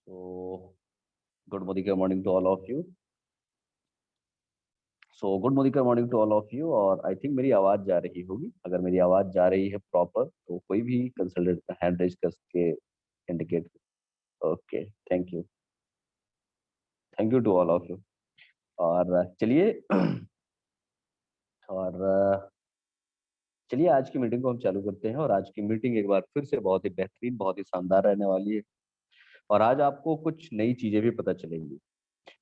So, good morning to all of you. Good morning to all of you. और I think मेरी आवाज़ जा रही होगी। अगर मेरी आवाज़ जा रही है प्रॉपर तो कोई भी कंसल्टेंट हैंड रेज करके indicate. Okay, thank you to all of you. और चलिए और चलिए आज की मीटिंग को हम चालू करते हैं। और आज की मीटिंग एक बार फिर से बहुत ही बेहतरीन, बहुत ही शानदार रहने वाली है। और आज आपको कुछ नई चीज़ें भी पता चलेंगी।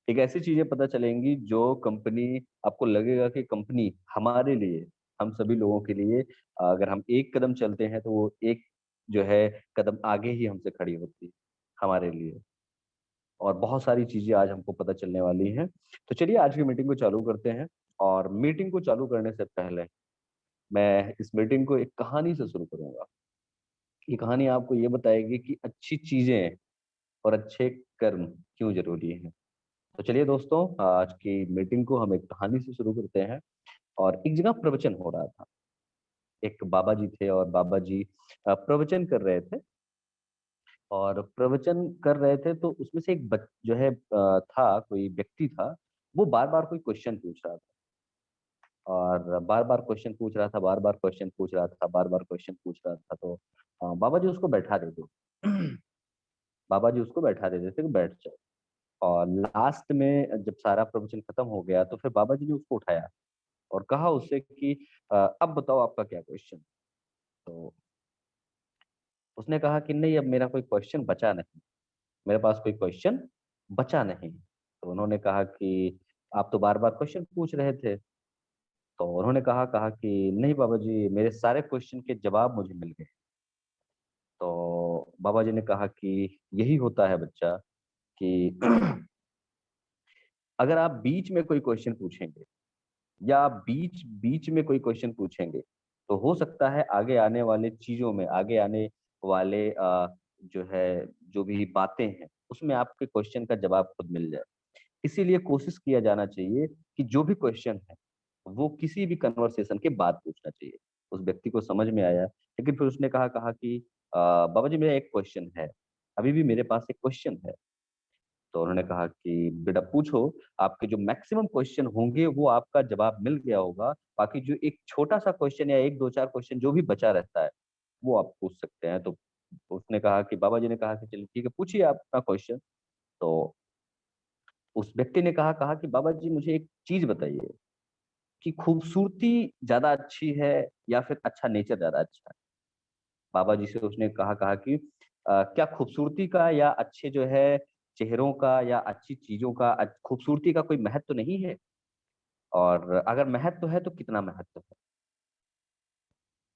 एक ऐसी चीजें पता चलेंगी जो कंपनी, आपको लगेगा कि कंपनी हमारे लिए, हम सभी लोगों के लिए, अगर हम एक कदम चलते हैं तो वो एक जो है कदम आगे ही हमसे खड़ी होती है हमारे लिए। और बहुत सारी चीजें आज हमको पता चलने वाली हैं। तो चलिए आज की मीटिंग को चालू करते हैं। और मीटिंग को चालू करने से पहले मैं इस मीटिंग को एक कहानी से शुरू करूंगा। ये कहानी आपको ये बताएगी कि अच्छी चीजें और अच्छे कर्म क्यों जरूरी हैं। तो चलिए दोस्तों, आज की मीटिंग को हम एक कहानी से शुरू करते हैं। और एक जगह प्रवचन हो रहा था। एक बाबा जी थे और बाबा जी प्रवचन कर रहे थे। और प्रवचन कर रहे थे तो उसमें से एक जो है था, कोई व्यक्ति था। वो बार बार कोई क्वेश्चन पूछ रहा था। और बार बार क्वेश्चन पूछ रहा था, बार बार क्वेश्चन पूछ रहा था, बार बार क्वेश्चन पूछ रहा था। तो बाबा जी उसको बैठा देते। बाबा जी उसको बैठा देते थे कि बैठ जाओ। और लास्ट में जब सारा प्रवचन खत्म हो गया तो फिर बाबा जी ने उसको उठाया और कहा उससे कि अब बताओ आपका क्या क्वेश्चन। तो उसने कहा कि नहीं, अब मेरा कोई क्वेश्चन बचा नहीं, मेरे पास कोई क्वेश्चन बचा नहीं। तो उन्होंने कहा कि आप तो बार बार क्वेश्चन पूछ रहे थे। तो उन्होंने कहा कहा कि नहीं बाबा जी, मेरे सारे क्वेश्चन के जवाब मुझे मिल गए। तो बाबा जी ने कहा कि यही होता है बच्चा, कि अगर आप बीच में कोई क्वेश्चन पूछेंगे या आप बीच बीच में कोई क्वेश्चन पूछेंगे तो हो सकता है आगे आने वाले चीजों में, आगे आने वाले जो है, जो भी बातें हैं उसमें आपके क्वेश्चन का जवाब खुद मिल जाए। इसीलिए कोशिश किया जाना चाहिए कि जो भी क्वेश्चन है वो किसी भी कन्वर्सेशन के बाद पूछना चाहिए। उस व्यक्ति को समझ में आया, लेकिन फिर उसने कहा कहा कि बाबा जी मेरा एक क्वेश्चन है, अभी भी मेरे पास एक क्वेश्चन है। तो उन्होंने कहा कि बेटा पूछो, आपके जो मैक्सिमम क्वेश्चन होंगे वो आपका जवाब मिल गया होगा। बाकी जो एक छोटा सा क्वेश्चन या एक दो चार क्वेश्चन जो भी बचा रहता है वो आप पूछ सकते हैं। तो उसने कहा कि बाबा जी ने कहा कि चलिए ठीक है, पूछिए आपका क्वेश्चन। तो उस व्यक्ति ने कहा कहा कि बाबा जी मुझे एक चीज बताइए कि खूबसूरती ज्यादा अच्छी है या फिर अच्छा नेचर ज्यादा अच्छा है। बाबा जी से उसने कहा कहा कि क्या खूबसूरती का या अच्छे जो है चेहरों का या अच्छी चीजों का, खूबसूरती का कोई महत्व नहीं है? और अगर महत्व है तो कितना महत्व है?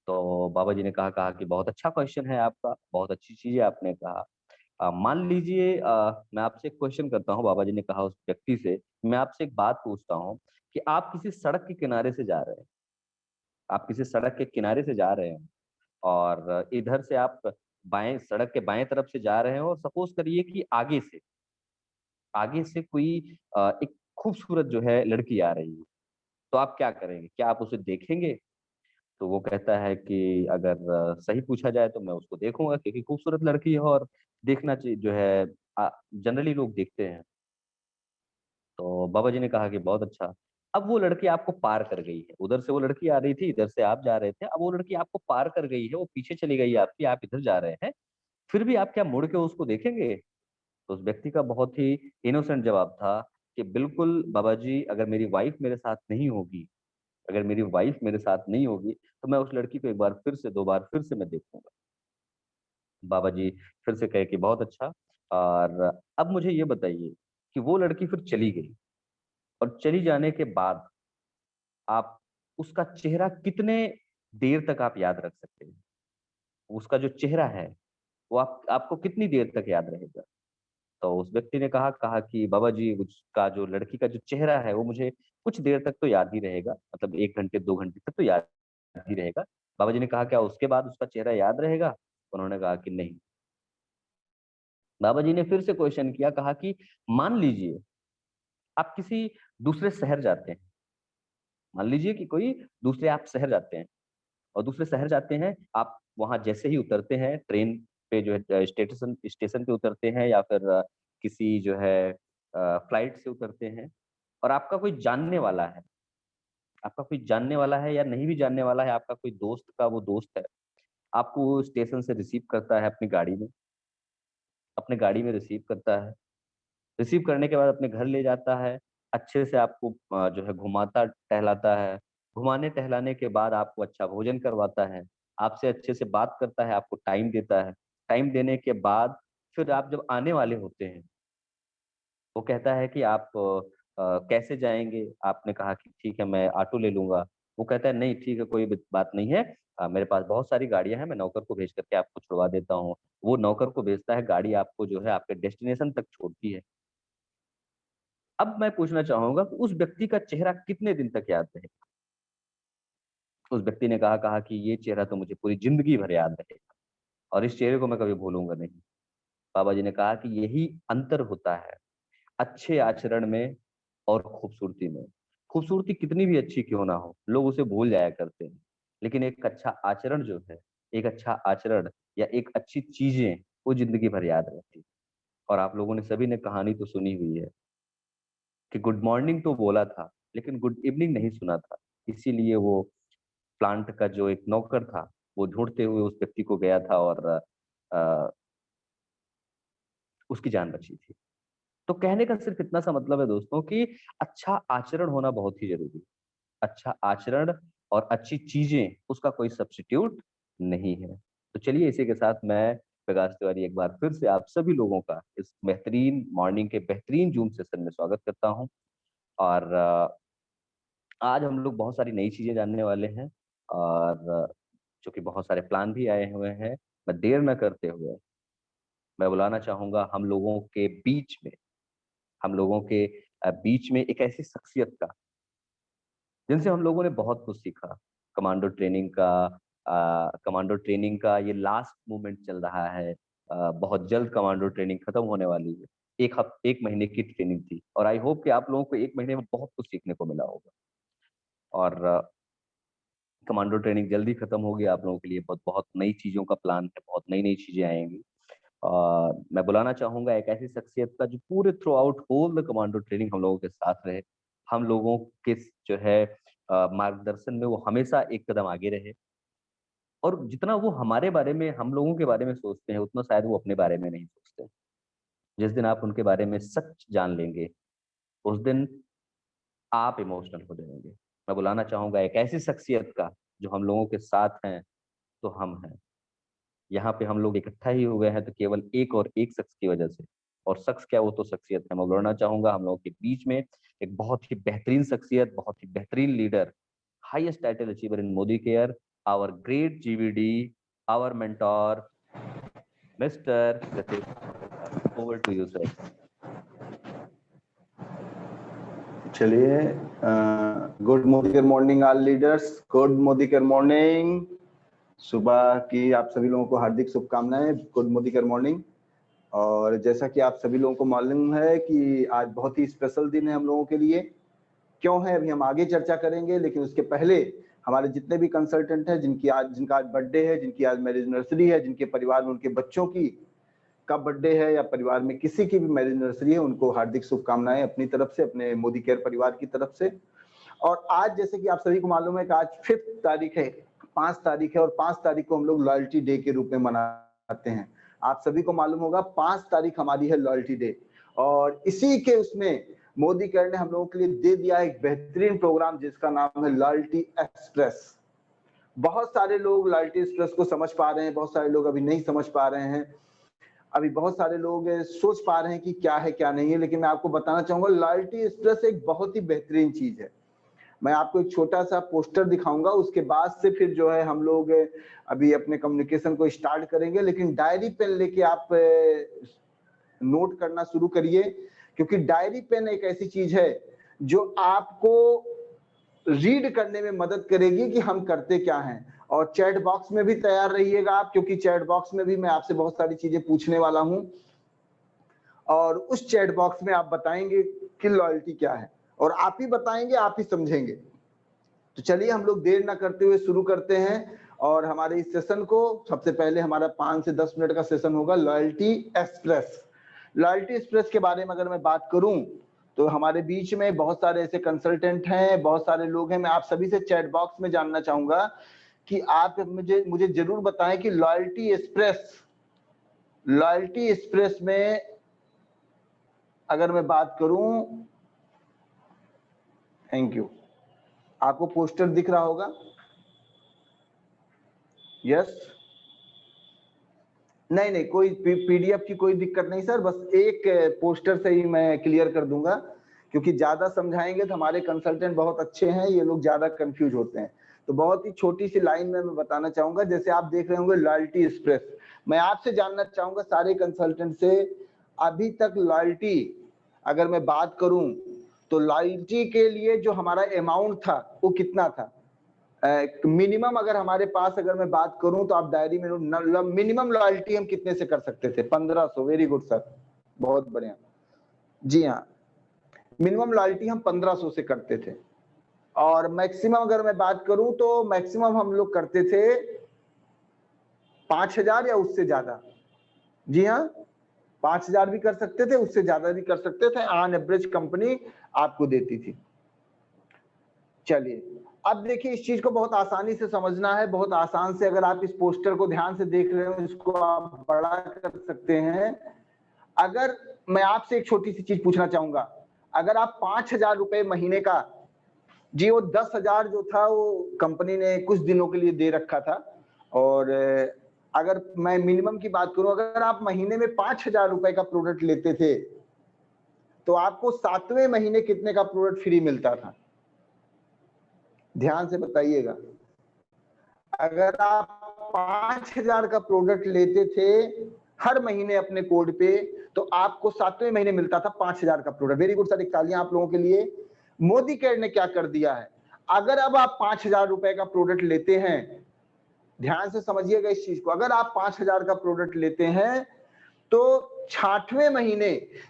तो बाबा जी ने कहा कहा कि बहुत अच्छा क्वेश्चन है आपका, बहुत अच्छी चीज है आपने कहा। मान लीजिए मैं आपसे एक क्वेश्चन करता हूँ, बाबा जी ने कहा उस व्यक्ति से, मैं आपसे एक बात पूछता हूँ कि आप किसी सड़क के किनारे से जा रहे हैं, आप किसी सड़क के किनारे से जा रहे हैं। और इधर से आप बाएं, सड़क के बाएं तरफ से जा रहे हैं और सपोज करिए कि आगे से कोई एक खूबसूरत जो है लड़की आ रही है। तो आप क्या करेंगे? क्या आप उसे देखेंगे? तो वो कहता है कि अगर सही पूछा जाए तो मैं उसको देखूंगा, क्योंकि खूबसूरत लड़की है और देखना चाहिए जो है, जनरली लोग देखते हैं। तो बाबा जी ने कहा कि बहुत अच्छा। अब वो लड़की आपको पार कर गई है, उधर से वो लड़की आ रही थी, इधर से आप जा रहे थे, अब वो लड़की आपको पार कर गई है, वो पीछे चली गई है आपकी, आप इधर जा रहे हैं। फिर भी आप क्या मुड़ के उसको देखेंगे? तो उस व्यक्ति का बहुत ही इनोसेंट जवाब था कि बिल्कुल बाबा जी, अगर मेरी वाइफ मेरे साथ नहीं होगी, अगर मेरी वाइफ मेरे साथ नहीं होगी तो मैं उस लड़की को एक बार फिर से, दो बार फिर से मैं देखूंगा। बाबा जी फिर से कहे कि बहुत अच्छा। और अब मुझे ये बताइए कि वो लड़की फिर चली गई, और चली जाने के बाद आप उसका चेहरा कितने देर तक आप याद रख सकते हैं? उसका जो चेहरा है वो आपको कितनी देर तक याद रहेगा? तो उस व्यक्ति ने कहा कहा कि बाबा जी, उसका जो लड़की का जो चेहरा है वो मुझे कुछ देर तक तो याद ही रहेगा, मतलब 1 घंटे 2 घंटे तक तो याद ही रहेगा। बाबा जी ने कहा क्या उसके बाद उसका चेहरा याद रहेगा? उन्होंने कहा कि नहीं। बाबा जी ने फिर से क्वेश्चन किया, कहा कि मान लीजिए आप किसी दूसरे शहर जाते हैं, मान लीजिए कि कोई दूसरे आप शहर जाते हैं, और दूसरे शहर जाते हैं, आप वहां जैसे ही उतरते हैं ट्रेन पे, जो है स्टेशन स्टेशन पे उतरते हैं या फिर किसी जो है फ्लाइट से उतरते हैं और आपका कोई जानने वाला है, आपका कोई जानने वाला है या नहीं भी जानने वाला है, आपका कोई दोस्त का वो दोस्त है, आपको वो स्टेशन से रिसीव करता है अपने गाड़ी में रिसीव करता है। रिसीव करने के बाद अपने घर ले जाता है, अच्छे से आपको जो है घुमाता टहलाता है। घुमाने टहलाने के बाद आपको अच्छा भोजन करवाता है, आपसे अच्छे से बात करता है, आपको टाइम देता है। टाइम देने के बाद फिर आप जब आने वाले होते हैं, वो कहता है कि आप कैसे जाएँगे? आपने कहा कि ठीक है मैं ऑटो ले लूँगा। वो कहता है नहीं ठीक है कोई बात नहीं है, मेरे पास बहुत सारी गाड़ियाँ हैं, मैं नौकर को भेज कर के आपको छुड़वा देता हूँ। वो नौकर को भेजता है, गाड़ी आपको जो है आपके डेस्टिनेशन तक छोड़ती है। अब मैं पूछना चाहूँगा कि उस व्यक्ति का चेहरा कितने दिन तक याद रहेगा? उस व्यक्ति ने कहा कि ये चेहरा तो मुझे पूरी ज़िंदगी भर याद रहेगा और इस चेहरे को मैं कभी भूलूँगा नहीं। बाबा जी ने कहा कि यही अंतर होता है अच्छे आचरण में और खूबसूरती में। खूबसूरती कितनी भी अच्छी क्यों ना हो, लोग उसे भूल जाया करते हैं। लेकिन एक अच्छा आचरण जो है, एक अच्छा आचरण या एक अच्छी चीज़ें, वो ज़िंदगी भर याद रहती हैं। और आप लोगों ने सभी ने कहानी तो सुनी हुई है कि गुड मॉर्निंग तो बोला था, लेकिन गुड इवनिंग नहीं सुना था। इसीलिए वो प्लांट का जो एक नौकर था, वो ढूँढते हुए उस व्यक्ति को गया था और अ, उसकी जान बची थी। तो कहने का सिर्फ इतना सा मतलब है दोस्तों कि अच्छा आचरण होना बहुत ही ज़रूरी है। अच्छा आचरण और अच्छी चीज़ें उसका कोई सब्स्टिट्यूट नहीं है। तो चलिए इसी के साथ मैं प्रकाश तिवारी एक बार फिर से आप सभी लोगों का इस बेहतरीन मॉर्निंग के बेहतरीन ज़ूम सेशन में स्वागत करता हूँ और आज हम लोग बहुत सारी नई चीज़ें जानने वाले हैं और चूँकि बहुत सारे प्लान भी आए हुए हैं, मैं देर ना करते हुए मैं बुलाना चाहूँगा हम लोगों के बीच में एक ऐसी शख्सियत का जिनसे हम लोगों ने बहुत कुछ सीखा। कमांडो ट्रेनिंग का कमांडो ट्रेनिंग का ये लास्ट मूवमेंट चल रहा है। बहुत जल्द कमांडो ट्रेनिंग खत्म होने वाली है। 1 महीने की ट्रेनिंग थी और आई होप कि आप लोगों को 1 महीने में बहुत कुछ सीखने को मिला होगा और कमांडो ट्रेनिंग जल्दी खत्म होगी, आप लोगों के लिए बहुत बहुत नई चीज़ों का प्लान है, बहुत नई-नई चीज़ें आएँगी। मैं बुलाना चाहूँगा एक ऐसी शख्सियत का जो पूरे throughout whole the commando training हम लोगों के साथ रहे। हम लोगों के जो है मार्गदर्शन में वो हमेशा एक कदम आगे रहे और जितना वो हमारे बारे में, हम लोगों के बारे में सोचते हैं, उतना शायद वो अपने बारे में नहीं सोचते। जिस दिन आप उनके बारे में सच जान लेंगे, उस दिन आप इमोशनल हो जाएँगे। मैं बुलाना चाहूँगा एक ऐसी शख्सियत का जो हम लोगों के साथ हैं, तो हम हैं। यहाँ पे हम लोग इकट्ठा ही हुए हैं तो केवल एक और एक शख्स की वजह से और शख्स क्या वो तो शख्सियत है। मैं बुलाना चाहूँगा हम लोगों के बीच में एक बहुत ही बेहतरीन शख्सियत, बहुत ही बेहतरीन leader, highest title achiever in Modi care, our great GVD, our mentor mister Gatish. Over to you sir. चलिए, good Modi morning all leaders, good Modi morning. सुबह की आप सभी लोगों को हार्दिक शुभकामनाएं, गुड मोदी मॉर्निंग। और जैसा कि आप सभी लोगों को मालूम है कि आज बहुत ही स्पेशल दिन है हम लोगों के लिए। क्यों है अभी हम आगे चर्चा करेंगे, लेकिन उसके पहले हमारे जितने भी कंसल्टेंट हैं जिनका आज बर्थडे है, जिनकी आज मैरिज एनिवर्सरी है, जिनके परिवार में उनके बच्चों की का बर्थडे है या परिवार में किसी की भी मैरिज एनिवर्सरी है, उनको हार्दिक शुभकामनाएं अपनी तरफ से, अपने मोदी केयर परिवार की तरफ से। और आज जैसे कि आप सभी को मालूम है कि आज 5 तारीख है, 5 तारीख है और 5 तारीख को हम लोग लॉयल्टी डे के रूप में मनाते हैं। आप सभी को मालूम होगा 5 तारीख हमारी है लॉयल्टी डे और इसी के उसमें मोदी केयर ने हम लोगों के लिए दे दिया एक बेहतरीन प्रोग्राम जिसका नाम है लॉयल्टी एक्सप्रेस। बहुत सारे लोग लॉयल्टी एक्सप्रेस को समझ पा रहे हैं, बहुत सारे लोग अभी नहीं समझ पा रहे हैं। अभी बहुत सारे लोग सोच पा रहे हैं कि क्या है क्या नहीं है, लेकिन मैं आपको बताना चाहूंगा लॉयल्टी एक्सप्रेस एक बहुत ही बेहतरीन चीज है। मैं आपको एक छोटा सा पोस्टर दिखाऊंगा, उसके बाद से फिर जो है हम लोग अभी अपने कम्युनिकेशन को स्टार्ट करेंगे। लेकिन डायरी पेन लेके आप नोट करना शुरू करिए, क्योंकि डायरी पेन एक ऐसी चीज है जो आपको रीड करने में मदद करेगी कि हम करते क्या हैं। और चैट बॉक्स में भी तैयार रहिएगा आप, क्योंकि चैट बॉक्स में भी मैं आपसे बहुत सारी चीजें पूछने वाला हूं और उस चैट बॉक्स में आप बताएंगे कि लॉयल्टी क्या है और आप ही बताएंगे, आप ही समझेंगे। तो चलिए हम लोग देर ना करते हुए शुरू करते हैं और हमारे इस सेशन को सबसे पहले हमारा 5 से 10 मिनट का सेशन होगा लॉयल्टी एक्सप्रेस। लॉयल्टी एक्सप्रेस के बारे में अगर मैं बात करूं तो हमारे बीच में बहुत सारे ऐसे कंसल्टेंट हैं, बहुत सारे लोग हैं। मैं आप सभी से चैट बॉक्स में जानना चाहूंगा कि आप मुझे जरूर बताएं कि लॉयल्टी एक्सप्रेस में अगर मैं बात करूं, थैंक यू, आपको पोस्टर दिख रहा होगा? यस, नहीं, कोई पीडीएफ की कोई दिक्कत नहीं सर, बस एक पोस्टर से ही मैं क्लियर कर दूंगा, क्योंकि ज्यादा समझाएंगे तो हमारे कंसल्टेंट बहुत अच्छे हैं, ये लोग ज्यादा कंफ्यूज होते हैं। तो बहुत ही छोटी सी लाइन में मैं बताना चाहूंगा, जैसे आप देख रहे होंगे लॉयल्टी एक्सप्रेस। मैं आपसे जानना चाहूंगा सारे कंसल्टेंट से, अभी तक लॉयल्टी अगर मैं बात करूं तो लॉयल्टी के लिए जो हमारा अमाउंट था वो कितना था? मिनिमम अगर हमारे पास अगर मैं बात करूं तो आप डायरी में मिनिमम लॉयल्टी हम कितने से कर सकते थे? 1500। वेरी गुड सर, बहुत बढ़िया। जी हाँ, मिनिमम लॉयल्टी हम 1500 से करते थे। और मैक्सिमम अगर मैं बात करूं तो मैक्सिमम हम लोग करते थे 5000 या उससे ज्यादा। जी हाँ, 5000 भी कर सकते थे, उससे ज्यादा भी कर सकते थे, ऑन एवरेज कंपनी आपको देती थी। चलिए अब देखिए, इस चीज को बहुत आसानी से समझना है, बहुत आसान से। अगर आप इस पोस्टर को ध्यान से देख रहे हो, इसको आप बड़ा कर सकते हैं। अगर मैं आपसे एक छोटी सी चीज पूछना चाहूंगा, अगर आप 5000 रुपए महीने का, जी वो 10,000 जो था वो कंपनी ने कुछ दिनों के लिए दे रखा था, और अगर मैं मिनिमम की बात करूं, अगर आप महीने में 5000 रुपए का प्रोडक्ट लेते थे तो आपको 7वें महीने कितने का प्रोडक्ट फ्री मिलता था? ध्यान से बताइएगा। अगर आप 5000 का प्रोडक्ट लेते थे हर महीने अपने कोड पे, तो आपको 7वें महीने मिलता था 5000 का प्रोडक्ट। वेरी गुड सर, एक तालियां आप लोगों के लिए। मोदी केयर ने क्या कर दिया है, अगर अब आप 5000 रुपए का प्रोडक्ट लेते हैं, ध्यान से समझिएगा इस चीज को, अगर आप 5000 का प्रोडक्ट लेते हैं तो 60वें महीने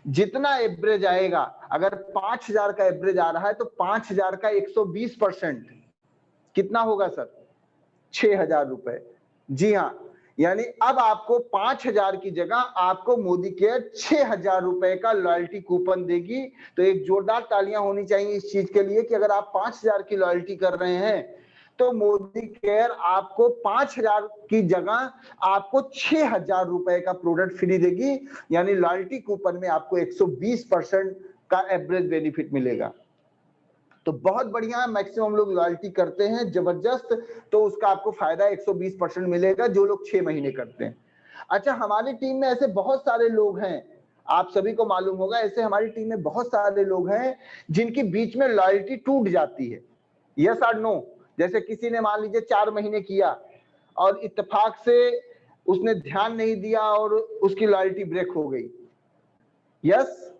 जितना एवरेज आएगा, अगर 5000 का एवरेज आ रहा है तो 5000 का 120% कितना होगा सर? 6000 रुपए। जी हाँ, यानी अब आपको 5000 की जगह आपको मोदी केयर 6000 रुपए का लॉयल्टी कूपन देगी। तो एक जोरदार तालियां होनी चाहिए इस चीज के लिए कि अगर आप 5000 की लॉयल्टी कर रहे हैं तो मोदी केयर आपको 5000 की जगह आपको 6000 रुपए का प्रोडक्ट फ्री देगी, यानी लॉयल्टी कूपन में आपको 120% का एवरेज बेनिफिट मिलेगा। तो बहुत बढ़िया, मैक्सिमम लोग लॉयल्टी करते हैं, जबरदस्त। तो उसका आपको फायदा 120% मिलेगा जो लोग 6 महीने करते हैं। अच्छा, हमारी टीम में ऐसे बहुत सारे लोग हैं, आप सभी को मालूम होगा, ऐसे हमारी टीम में बहुत सारे लोग हैं जिनकी बीच में लॉयल्टी टूट जाती है। यस और नो? जैसे किसी ने मान लीजिए 4 महीने किया और इत्तेफाक से उसने ध्यान नहीं दिया और उसकी लॉयल्टी ब्रेक हो गई। यस,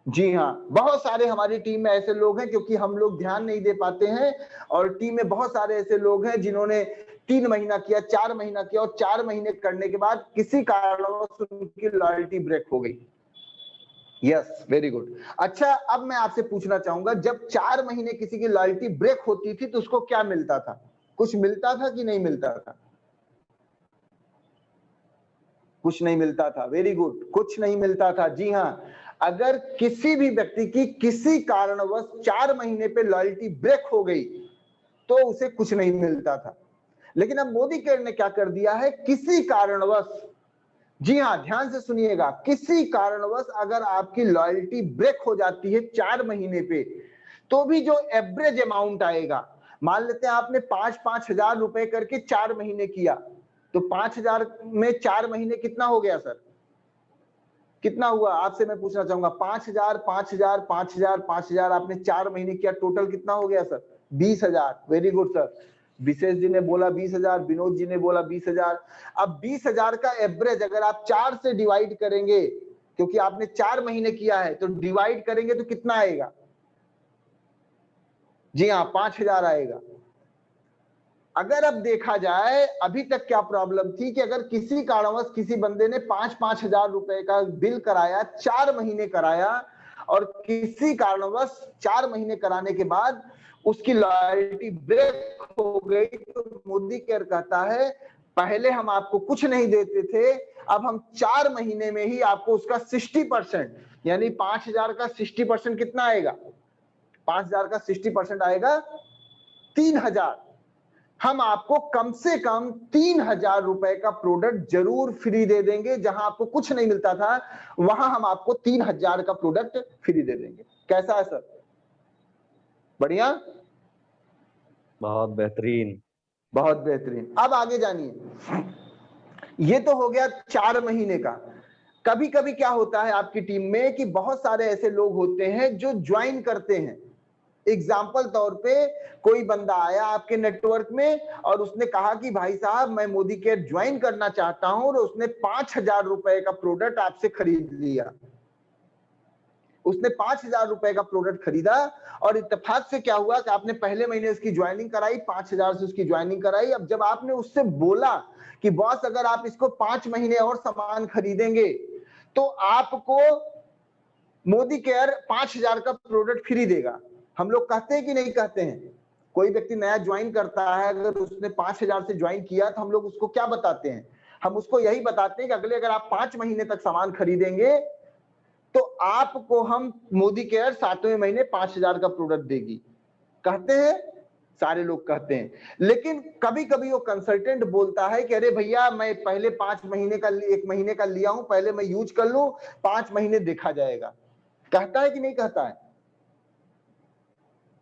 जी हाँ, बहुत सारे हमारी टीम में ऐसे लोग हैं, क्योंकि हम लोग ध्यान नहीं दे पाते हैं, और टीम में बहुत सारे ऐसे लोग हैं जिन्होंने 3 महीना किया, 4 महीना किया, और 4 महीने करने के बाद किसी कारणवश उनकी लॉयल्टी ब्रेक हो गई। Yes, very good. अच्छा, अब मैं आपसे पूछना चाहूंगा, जब 4 महीने किसी की लॉयल्टी ब्रेक होती थी तो उसको क्या मिलता था? कुछ मिलता था कि नहीं मिलता था? कुछ नहीं मिलता था। वेरी गुड, कुछ नहीं मिलता था। जी हाँ, अगर किसी भी व्यक्ति की किसी कारणवश 4 महीने पे लॉयल्टी ब्रेक हो गई तो उसे कुछ नहीं मिलता था। लेकिन अब मोदी केयर ने क्या कर दिया है, किसी कारणवश, जी हाँ ध्यान से सुनिएगा, किसी कारणवश अगर आपकी लॉयल्टी ब्रेक हो जाती है 4 महीने पे, तो भी जो एवरेज अमाउंट आएगा, मान लेते हैं आपने 5-5 हजार रुपए करके 4 महीने किया, तो 5000 में 4 महीने कितना हो गया सर? कितना हुआ आपसे मैं पूछना चाहूंगा? 5000 5000 5000 5000 आपने 4 महीने किया, टोटल कितना हो गया सर? 20000। वेरी गुड सर, विशेष जी ने बोला 20000, विनोद जी ने बोला 20000। अब 20000 का एवरेज अगर आप 4 से डिवाइड करेंगे, क्योंकि आपने 4 महीने किया है, तो डिवाइड करेंगे तो कितना आएगा? जी हाँ, 5000 आएगा। अगर अब देखा जाए, अभी तक क्या प्रॉब्लम थी कि अगर किसी कारणवश किसी बंदे ने 5-5 हजार रुपए का बिल कराया, 4 महीने कराया, और किसी कारणवश 4 महीने कराने के बाद उसकी लॉयल्टी ब्रेक हो गई, तो मोदी केयर कहता है पहले हम आपको कुछ नहीं देते थे, अब हम 4 महीने में ही आपको उसका 60% यानी 5,000 का 60% कितना आएगा? 5,000 का 60% आएगा 3,000। हम आपको कम से कम 3,000 रुपए का प्रोडक्ट जरूर फ्री दे देंगे। जहां आपको कुछ नहीं मिलता था वहां हम आपको 3,000 का प्रोडक्ट फ्री दे देंगे। कैसा है सर? बढ़िया, बहुत बेहतरीन। बहुत बेहतरीन। अब आगे जानिए, ये तो हो गया 4 महीने का। कभी कभी क्या होता है आपकी टीम में कि बहुत सारे ऐसे लोग होते हैं जो ज्वाइन करते हैं। एग्जाम्पल तौर पे कोई बंदा आया आपके नेटवर्क में और उसने कहा कि भाई साहब मैं मोदी केयर ज्वाइन करना चाहता हूं, और उसने 5,000 रुपए का प्रोडक्ट आपसे खरीद लिया। उसने 5,000 रुपए का प्रोडक्ट खरीदा और इत्तेफाक से क्या हुआ कि आपने पहले महीने उसकी ज्वाइनिंग कराई, 5,000 से उसकी ज्वाइनिंग कराई। अब जब आपने उससे बोला कि बॉस अगर आप इसको 5 महीने और सामान खरीदेंगे तो आपको मोदी केयर 5,000 का प्रोडक्ट फ्री देगा। हम लोग कहते हैं कि नहीं कहते हैं? कोई व्यक्ति नया ज्वाइन करता है, अगर उसने 5,000 से ज्वाइन किया तो हम लोग उसको क्या बताते हैं? हम उसको यही बताते हैं कि अगले अगर आप 5 महीने तक सामान खरीदेंगे तो आपको हम मोदी केयर 7वें महीने 5,000 का प्रोडक्ट देगी। कहते हैं, सारे लोग कहते हैं। लेकिन कभी कभी वो कंसल्टेंट बोलता है कि अरे भैया मैं पहले 5 महीने का 1 महीने का लिया हूं, पहले मैं यूज कर लूं, 5 महीने देखा जाएगा। कहता है कि नहीं कहता है?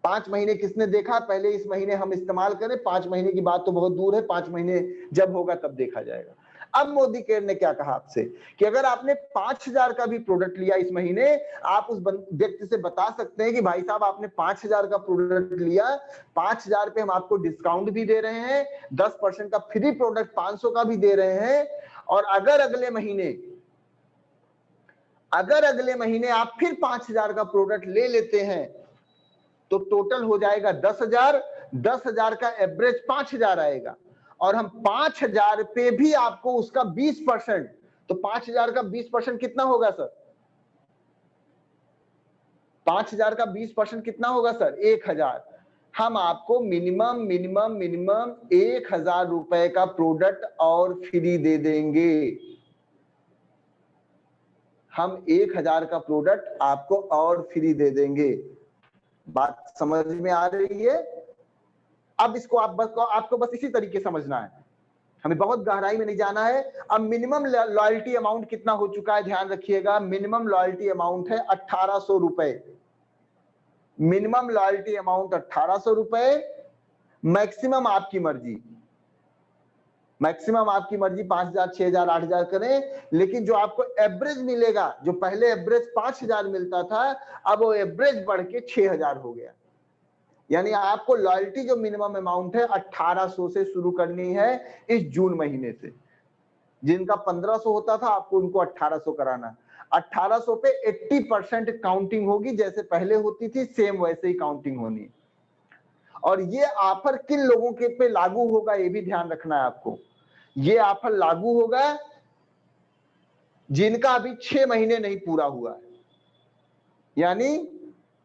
5 महीने किसने देखा? पहले इस महीने हम इस्तेमाल करें, 5 महीने की बात तो बहुत दूर है, 5 महीने जब होगा तब देखा जाएगा। अब मोदी केयर ने क्या कहा आपसे कि अगर आपने 5,000 का भी प्रोडक्ट लिया इस महीने, आप उस व्यक्ति से बता सकते हैं कि भाई साहब आपने 5,000 का प्रोडक्ट लिया, 5,000 पे हम आपको डिस्काउंट भी दे रहे हैं, 10% का फ्री प्रोडक्ट 500 का भी दे रहे हैं, और अगर अगले महीने आप फिर 5,000 का प्रोडक्ट ले लेते हैं तो टोटल हो जाएगा 10,000। 10,000 का एवरेज 5,000 आएगा, और हम 5,000 पे भी आपको उसका 20%, तो 5,000 का 20% कितना होगा सर? 5,000 का 20% कितना होगा सर? 1,000। हम आपको मिनिमम 1,000 रुपए का प्रोडक्ट और फ्री दे देंगे। हम 1,000 का प्रोडक्ट आपको और फ्री दे देंगे। बात समझ में आ रही है? अब इसको आपको बस इसी तरीके समझना है, हमें बहुत गहराई में नहीं जाना है। अब मिनिमम लॉयल्टी अमाउंट कितना हो चुका है ध्यान रखिएगा। मिनिमम लॉयल्टी अमाउंट है 1,800 रुपए। मिनिमम लॉयल्टी अमाउंट 1,800 रुपए। मैक्सिमम आपकी मर्जी, 5,000, 6,000, 8,000 करें, लेकिन जो आपको एवरेज मिलेगा, जो पहले एवरेज 5,000 मिलता था, अब वो एवरेज बढ़ के 6,000 हो गया। यानी आपको लॉयल्टी जो मिनिमम अमाउंट है 1,800 से शुरू करनी है इस जून महीने से। जिनका 1,500 होता था आपको उनको 1,800 कराना। 1,800 पे 80% काउंटिंग होगी, जैसे पहले होती थी सेम वैसे ही काउंटिंग होनी है। और ये ऑफर किन लोगों के पे लागू होगा ये भी ध्यान रखना है आपको। ये ऑफर लागू होगा जिनका अभी 6 महीने नहीं पूरा हुआ है। यानी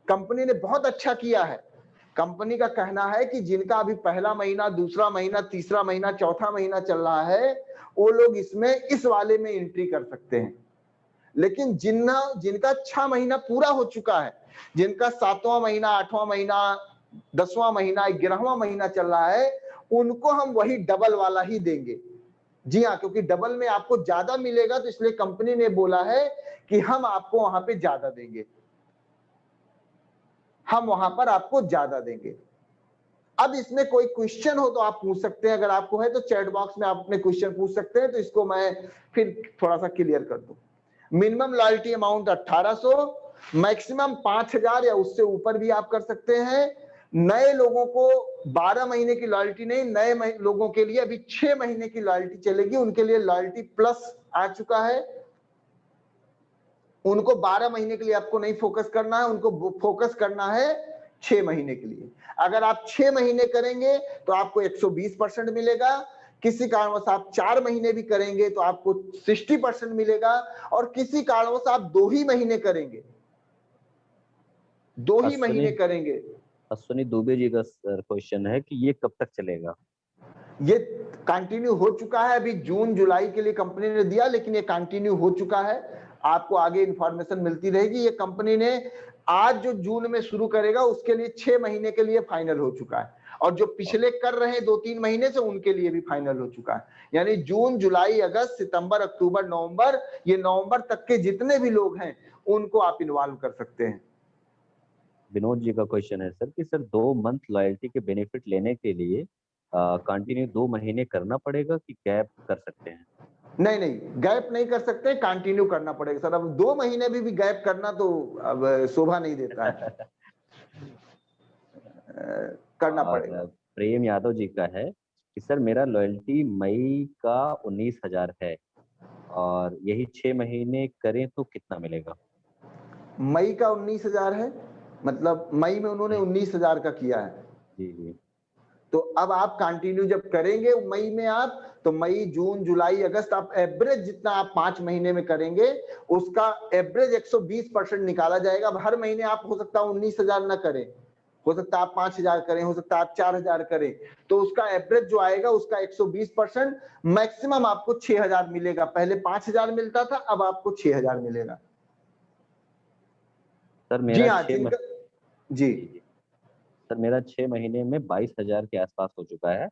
कंपनी ने बहुत अच्छा किया है। कंपनी का कहना है कि जिनका अभी पहला महीना, दूसरा महीना, तीसरा महीना, चौथा महीना चल रहा है, वो लोग इसमें इस वाले में एंट्री कर सकते हैं। लेकिन जिनका 6 महीना पूरा हो चुका है, जिनका 7वां महीना, 8वां महीना, 10वां महीना, 11वां महीना चल रहा है, उनको हम वही डबल वाला ही देंगे। जी हाँ, क्योंकि डबल में आपको ज्यादा मिलेगा, तो इसलिए कंपनी ने बोला है कि हम आपको वहां पे ज्यादा देंगे, हम वहां पर आपको ज्यादा देंगे। अब इसमें कोई क्वेश्चन हो तो आप पूछ सकते हैं, अगर आपको है तो चैट बॉक्स में आप अपने क्वेश्चन पूछ सकते हैं, तो इसको मैं फिर थोड़ा सा क्लियर कर दूं। मिनिमम लॉयल्टी अमाउंट 1,800, मैक्सिमम 5,000 या उससे ऊपर भी आप कर सकते हैं। नए लोगों को 12 महीने की लॉयल्टी नहीं, नए लोगों के लिए अभी 6 महीने की लॉयल्टी चलेगी। उनके लिए लॉयल्टी प्लस आ चुका है। उनको 12 महीने के लिए आपको नहीं फोकस करना है, उनको फोकस करना है 6 महीने के लिए। अगर आप 6 महीने करेंगे तो आपको 120% मिलेगा। किसी कारणवश आप 4 महीने भी करेंगे तो आपको 60% मिलेगा, और किसी कारणवश आप 2 ही महीने करेंगे, 2 ही महीने करेंगे। अश्विनी दुबे जी का क्वेश्चन है कि ये कब तक चलेगा? ये कंटिन्यू हो चुका है, अभी जून जुलाई के लिए कंपनी ने दिया, लेकिन ये कंटिन्यू हो चुका है। आपको आगे इंफॉर्मेशन मिलती रहेगी। ये कंपनी ने आज जो जून में शुरू करेगा उसके लिए 6 महीने के लिए फाइनल हो चुका है, और जो पिछले कर रहे हैं 2-3 महीने से उनके लिए भी फाइनल हो चुका है। यानी जून जुलाई अगस्त सितंबर अक्टूबर नवंबर, ये नवंबर तक के जितने भी लोग हैं उनको आप इन्वॉल्व कर सकते हैं। विनोद जी का क्वेश्चन है सर कि सर 2 मंथ लॉयल्टी के बेनिफिट लेने के लिए कंटिन्यू 2 महीने करना पड़ेगा कि गैप कर सकते हैं? नहीं नहीं, गैप नहीं कर सकते, कंटिन्यू करना पड़ेगा सर। अब 2 महीने भी गैप करना तो अब शोभा नहीं देता है। करना पड़ेगा। प्रेम यादव जी का है कि सर मेरा लॉयल्टी मई का 19,000 है और यही 6 महीने करें तो कितना मिलेगा? मई का 19,000 है, मतलब मई में उन्होंने 19,000 का किया है। जी जी। तो अब आप कंटिन्यू जब करेंगे मई में आप, तो मई जून जुलाई अगस्त आप एवरेज जितना आप 5 महीने में करेंगे उसका एवरेज 120% निकाला जाएगा। अब हर महीने आप हो सकता है 19,000 ना करें, हो सकता है आप 5,000 करें, हो सकता है आप 4,000 करें, तो उसका एवरेज जो आएगा उसका 120% मैक्सिमम आपको 6,000 मिलेगा। पहले 5,000 मिलता था, अब आपको 6,000 मिलेगा। सर जी मेरा हाँ, 6 जी सर मेरा 6 महीने में 22,000 के आसपास हो चुका है,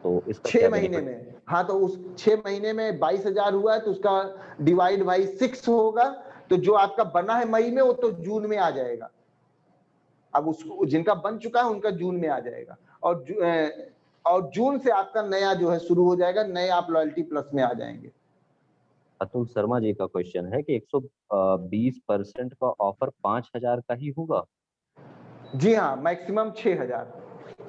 तो इसका 6 क्या महीने बेनिफिट? में, हाँ, तो उस 6 महीने में 22,000 हुआ है, तो उसका डिवाइड बाई 6 होगा, तो जो आपका बना है मई में वो तो जून में आ जाएगा। अब उसको जिनका बन चुका है उनका जून में आ जाएगा, और जून से आपका नया जो है शुरू हो जाएगा, नए आप लॉयल्टी प्लस में आ जाएंगे। अतुल शर्मा जी का क्वेश्चन है कि 120% का ऑफर 5,000 का ही होगा? जी हाँ, मैक्सिमम 6,000,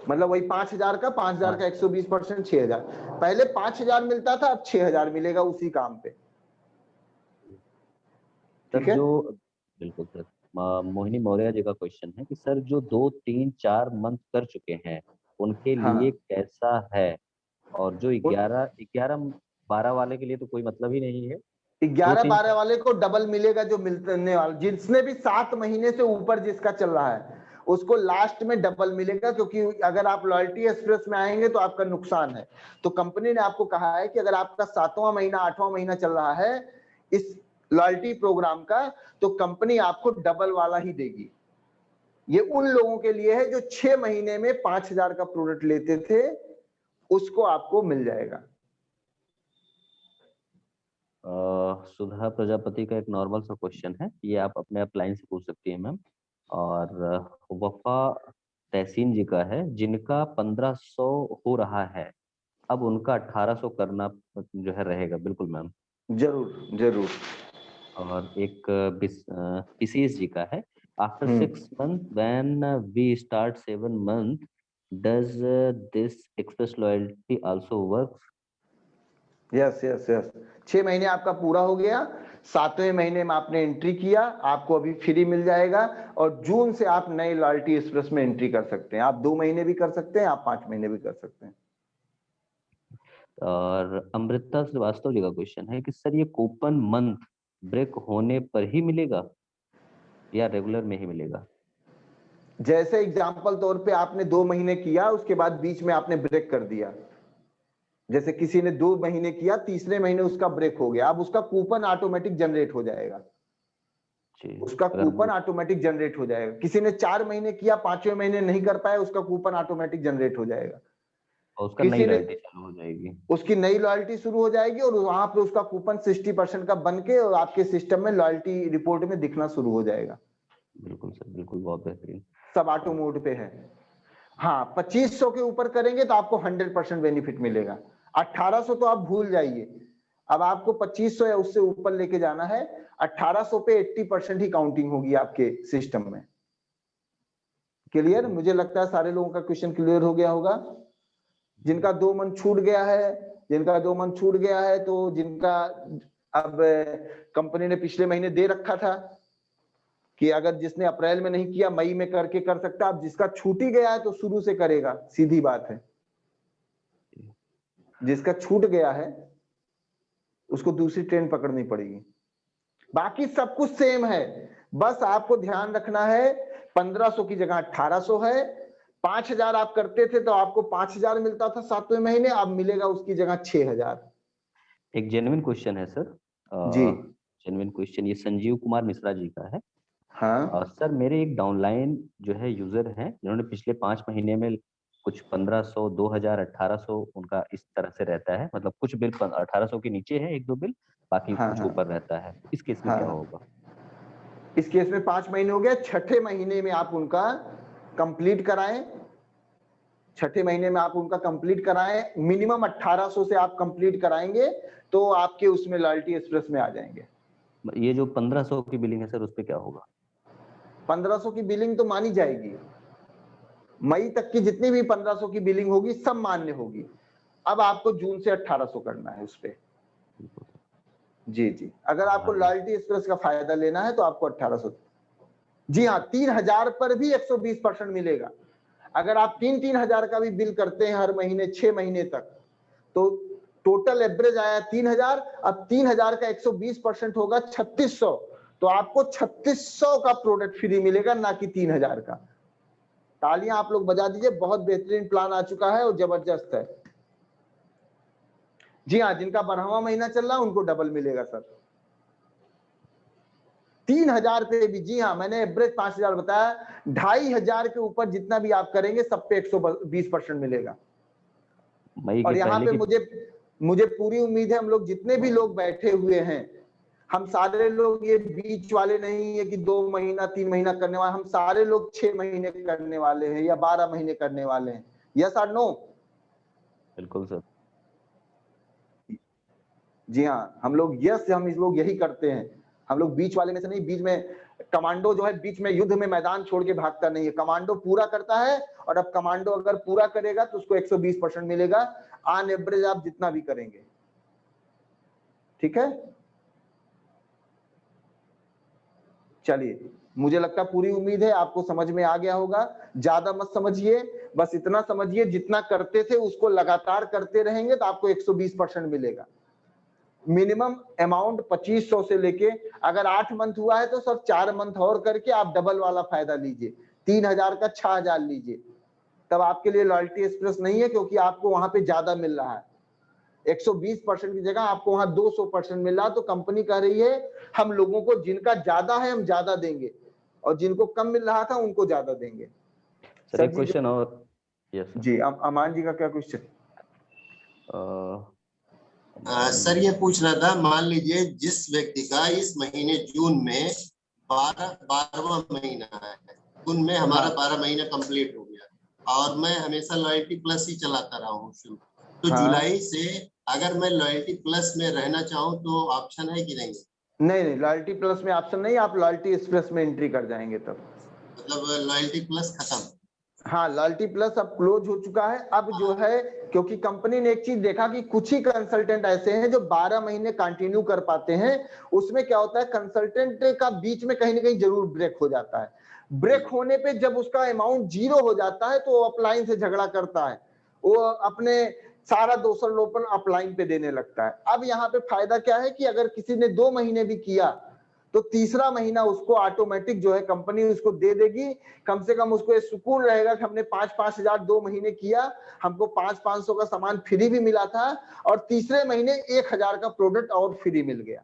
मतलब वही 5,000 का 5,000 का 120% 6,000। पहले 5,000 मिलता था, अब 6,000 मिलेगा उसी काम पे। सर ठीक है, जो बिल्कुल सर, मोहिनी मौर्य जी का क्वेश्चन है कि सर जो 2, 3, 4 मंथ कर चुके हैं उनके लिए हाँ, कैसा है, और जो 11, 12 वाले के लिए तो कोई मतलब ही नहीं है। 2, 3, 11-12 वाले को डबल मिलेगा, जो मिलने वाला जिसने भी 7 महीने से ऊपर जिसका चल रहा है उसको लास्ट में डबल मिलेगा, क्योंकि अगर आप लॉयल्टी एक्सप्रेस में आएंगे तो आपका नुकसान है। तो कंपनी ने आपको कहा है कि अगर आपका 7वां महीना 8वां महीना चल रहा है इस लॉयल्टी प्रोग्राम का, तो कंपनी आपको डबल वाला ही देगी। ये उन लोगों के लिए है जो 6 महीने में 5,000 का प्रोडक्ट लेते थे, उसको आपको मिल जाएगा। सुधा प्रजापति का एक नॉर्मल सा क्वेश्चन है, ये आप अपने आप लाइन से पूछ सकती हैं मैम। और वफा तहसीन जी का है जिनका 1,500 हो रहा है, अब उनका 1,800 करना जो है रहेगा? बिल्कुल मैम। जरूर जरूर। और एक पीसीएस जी का है, after 6 months when we start 7 month does this express loyalty also works? Yes yes yes, 6 महीने आपका पूरा हो गया, 7वें महीने में आपने एंट्री किया, आपको अभी फ्री मिल जाएगा, और जून से आप नए लॉयल्टी एक्सप्रेस में एंट्री कर सकते हैं। आप 2 महीने भी कर सकते हैं, आप 5 महीने भी कर सकते हैं। और अमृता श्रीवास्तव जी का क्वेश्चन है कि सर ये कूपन मंथ ब्रेक होने पर ही मिलेगा या रेगुलर में ही मिलेगा? जैसे एग्जांपल तौर पे आपने 2 महीने किया, उसके बाद बीच में आपने ब्रेक कर दिया, जैसे किसी ने 2 महीने किया, तीसरे महीने उसका ब्रेक हो गया, अब उसका कूपन ऑटोमेटिक जनरेट हो जाएगा। उसका कूपन ऑटोमेटिक जनरेट हो जाएगा। किसी ने 4 महीने किया, 5वें महीने नहीं कर पाया, उसका कूपन ऑटोमेटिक जनरेट हो जाएगा। और उसका नई किसी ने लॉयल्टी चालू हो जाएगी, उसकी नई लॉयल्टी शुरू हो जाएगी, और वहां पे उसका कूपन 60% का बन के और आपके सिस्टम में लॉयल्टी रिपोर्ट में दिखना शुरू हो जाएगा। बिल्कुल सर, बिल्कुल, बहुत बेहतरीन। सब ऑटो मोड पे है। हाँ, 2500 के ऊपर करेंगे तो आपको 100% बेनिफिट मिलेगा। 1800 तो आप भूल जाइए, अब आपको 2500 या उससे ऊपर लेके जाना है। 1800 पे 80% ही काउंटिंग होगी आपके सिस्टम में। क्लियर? मुझे लगता है सारे लोगों का क्वेश्चन क्लियर हो गया होगा। जिनका 2 मन छूट गया है, जिनका 2 मन छूट गया है, तो जिनका अब कंपनी ने पिछले महीने दे रखा था कि अगर जिसने अप्रैल में नहीं किया मई में करके कर सकता, अब जिसका छूट ही गया है तो शुरू से करेगा, सीधी बात है। जिसका छूट गया है उसको दूसरी ट्रेन पकड़नी पड़ेगी। बाकी सब कुछ सेम है, बस आपको ध्यान रखना है 1500 की जगह 1800 है, 5,000 आप करते थे तो आपको 5,000 मिलता था 7वें महीने, अब मिलेगा उसकी जगह 6,000। एक जेन्युइन क्वेश्चन है सर, जी। जेन्युइन क्वेश्चन, ये संजीव कुमार मिश्रा जी का है। हाँ सर मेरे एक डाउनलाइन जो है यूजर हैं, जिन्होंने पिछले 5 महीने में कुछ 1500, 2000, 1800 उनका इस तरह से रहता है, मतलब कुछ बिल 1800 के नीचे है, 1-2 बिल, बाकी हाँ कुछ हाँ ऊपर रहता है। इस केस में क्या हाँ। होगा? इस केस में 5 महीने हो गए, छठे महीने में आप उनका कंप्लीट कराएं। छठे महीने में आप उनका कंप्लीट कराएं, मिनिमम 1800 से आप कंप्लीट कराएंगे तो आपके उसमें लॉयल्टी एक्सप्रेस में आ जाएंगे। ये जो 1500 की बिलिंग है सर, उस पे क्या होगा? 1500 की बिलिंग तो मानी जाएगी, मई तक की जितनी भी 1500 की बिलिंग होगी सब मान्य होगी। अब आपको जून से 1800 करना है उस पे। जी जी, अगर आपको लॉयल्टी एक्सप्रेस का फायदा लेना है तो आपको 1800। जी हाँ, 3000 पर भी 120% मिलेगा। अगर आप 3-3 हजार का भी बिल करते हैं हर महीने 6 महीने तक, तो टोटल एवरेज आया 3000, अब 3000 का 120% होगा 3600, तो आपको 3600 का प्रोडक्ट फ्री मिलेगा, ना कि 3000 का। तालियां आप लोग बजा दीजिए, बहुत बेहतरीन प्लान आ चुका है और जबरदस्त है। जी हाँ, जिनका 12वां महीना चल रहा है उनको डबल मिलेगा सर, 3000 पे भी। जी हाँ, मैंने एवरेज 5000 बताया, 2500 के ऊपर जितना भी आप करेंगे सब पे 120% मिलेगा। मई और के यहाँ पहले पे की मुझे पूरी उम्मीद है, हम लोग जितने भी लोग बैठे हुए हैं, हम सारे लोग ये बीच वाले नहीं है कि 2 महीना 3 महीना करने वाले, हम सारे लोग 6 महीने करने वाले हैं या 12 महीने करने वाले हैं। यस और नो? बिल्कुल सर। जी हाँ, हम लोग यही करते हैं। हम लोग बीच वाले में से नहीं, बीच में कमांडो जो है बीच में युद्ध में मैदान छोड़ के भागता नहीं है, कमांडो पूरा करता है। और अब कमांडो अगर पूरा करेगा तो उसको 120% मिलेगा, ऑन एवरेज आप जितना भी करेंगे। ठीक है, चलिए, मुझे लगता है पूरी उम्मीद है आपको समझ में आ गया होगा। ज्यादा मत समझिए, बस इतना समझिए जितना करते थे उसको लगातार करते रहेंगे तो आपको 120% मिलेगा। मिनिमम अमाउंट 2500 से लेके, अगर 8 मंथ हुआ है तो सर 4 मंथ और करके आप डबल वाला फायदा लीजिए, 3000 का 6000 लीजिए, तब आपके लिए लॉयल्टी एक्सप्रेस नहीं है, क्योंकि आपको वहां पे ज्यादा मिल रहा है। 120% की जगह आपको वहां 200% मिल रहा है। तो कंपनी कह रही है हम लोगों को जिनका ज्यादा है हम ज्यादा देंगे, और जिनको कम मिल रहा था उनको ज्यादा देंगे। सर एक क्वेश्चन और। यस जी, अमान जी का क्या क्वेश्चन? सर ये पूछ रहा था, मान लीजिए जिस व्यक्ति का इस महीने जून में 12वां महीना है, जून में हमारा 12 महीना कंप्लीट हो गया और मैं हमेशा लॉयल्टी प्लस ही चलाता रहा हूँ शुरू, तो जुलाई से अगर मैं लॉयल्टी प्लस में रहना चाहूँ तो ऑप्शन है कि नहीं? नहीं, लॉयल्टी प्लस में ऑप्शन नहीं, आप लॉयल्टी एक्सप्रेस में एंट्री कर जाएंगे तब। मतलब लॉयल्टी प्लस खत्म? हाँ, लॉयल्टी प्लस अब क्लोज हो चुका है। अब जो है, क्योंकि कंपनी ने एक चीज देखा कि कुछ ही कंसल्टेंट ऐसे हैं जो 12 महीने कंटिन्यू कर पाते हैं। उसमें क्या होता है, कंसल्टेंट का बीच में कहीं ना कहीं जरूर ब्रेक हो जाता है। ब्रेक होने पे जब उसका अमाउंट 0 हो जाता है तो वो अपलाइन से झगड़ा करता है, वो अपने सारा दोषारोपण अपलाइन पे देने लगता है। अब यहाँ पे फायदा क्या है कि अगर किसी ने 2 महीने भी किया तो तीसरा महीना उसको ऑटोमेटिक जो है कंपनी उसको दे देगी। कम से कम उसको ये सुकून रहेगा कि हमने 5-5 हजार 2 महीने किया, हमको 500-500 का सामान फ्री भी मिला था, और तीसरे महीने 1000 का प्रोडक्ट और फ्री मिल गया।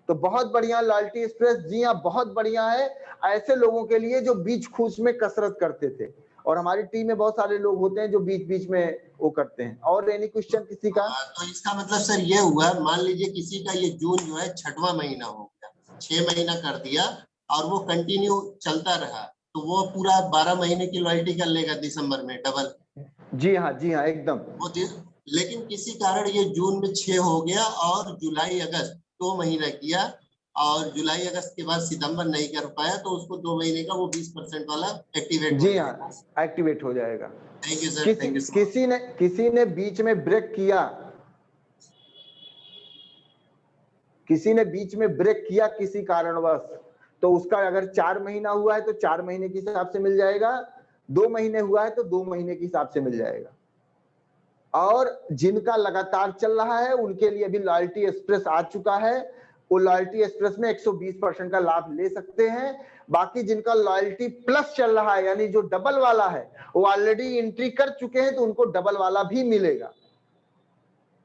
तो बहुत बढ़िया लॉयल्टी एक्सप्रेस। जी हाँ, बहुत बढ़िया है ऐसे लोगों के लिए जो बीच खूच में कसरत करते थे, और हमारी टीम में बहुत सारे लोग होते हैं जो बीच बीच में वो करते हैं। और एनी क्वेश्चन किसी का? तो इसका मतलब सर ये हुआ, मान लीजिए किसी का ये जून जो है 6वां महीना हो गया, 6 महीना कर दिया और वो कंटिन्यू चलता रहा, तो वो पूरा 12 महीने की लॉयल्टी कर लेगा दिसंबर में डबल? जी हाँ, एकदम। लेकिन किसी कारण ये जून में 6 हो गया और जुलाई अगस्त 2 महीना किया, और जुलाई अगस्त के बाद सितंबर नहीं कर पाया, तो उसको 2 महीने का वो 20% वाला एक्टिवेट हो जाएगा? जी हाँ, एक्टिवेट हो जाएगा। Thank you sir, thank you. किसी ने बीच में ब्रेक किया, किसी कारणवश, तो उसका अगर 4 महीना हुआ है तो 4 महीने के हिसाब से मिल जाएगा, 2 महीने हुआ है तो 2 महीने के हिसाब से मिल जाएगा। और जिनका लगातार चल रहा है उनके लिए भी लॉयल्टी एक्सप्रेस आ चुका है, वो लॉयल्टी एक्सप्रेस में 120% का लाभ ले सकते हैं। बाकी जिनका लॉयल्टी प्लस चल रहा है, यानी जो डबल वाला है, वो ऑलरेडी एंट्री कर चुके हैं, तो उनको डबल वाला भी मिलेगा।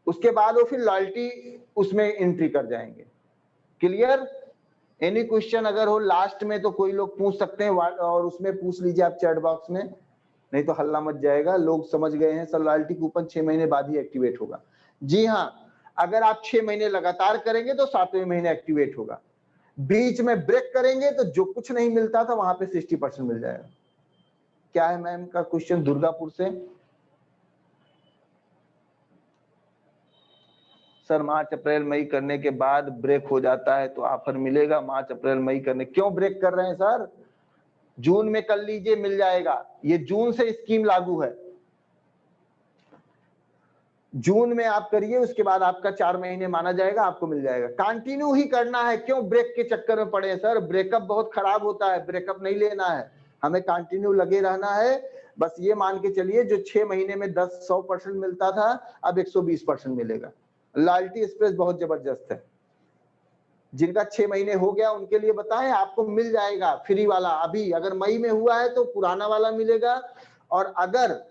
उसके बाद वो फिर लॉयल्टी उसमें एंट्री कर जाएंगे। क्लियर? एनी क्वेश्चन अगर हो लास्ट में तो कोई लोग पूछ सकते हैं, और उसमें पूछ लीजिए आप चैट बॉक्स में, नहीं तो हल्ला मच जाएगा। लोग समझ गए हैं सर लॉयल्टी कूपन 6 महीने बाद ही एक्टिवेट होगा। जी हाँ, अगर आप 6 महीने लगातार करेंगे तो 7वें महीने एक्टिवेट होगा। बीच में ब्रेक करेंगे तो जो कुछ नहीं मिलता था वहां पे 60% मिल जाएगा। क्या है मैम का क्वेश्चन दुर्गापुर से? सर मार्च अप्रैल मई करने के बाद ब्रेक हो जाता है तो ऑफर मिलेगा? मार्च अप्रैल मई करने क्यों ब्रेक कर रहे हैं सर? जून में कर लीजिए, मिल जाएगा। ये जून से स्कीम लागू है, जून में आप करिए, उसके बाद आपका 4 महीने माना जाएगा, आपको मिल जाएगा। कंटिन्यू ही करना है, क्यों ब्रेक के चक्कर में पड़े हैं सर? ब्रेकअप बहुत खराब होता है, ब्रेकअप नहीं लेना है, हमें कंटिन्यू लगे रहना है। बस ये मान के चलिए जो 6 महीने में 100% मिलता था, अब 120% मिलेगा। लॉयल्टी एक्सप्रेस बहुत जबरदस्त है। जिनका 6 महीने हो गया उनके लिए बताएं, आपको मिल जाएगा फ्री वाला। अभी अगर मई में हुआ है तो पुराना वाला मिलेगा, और अगर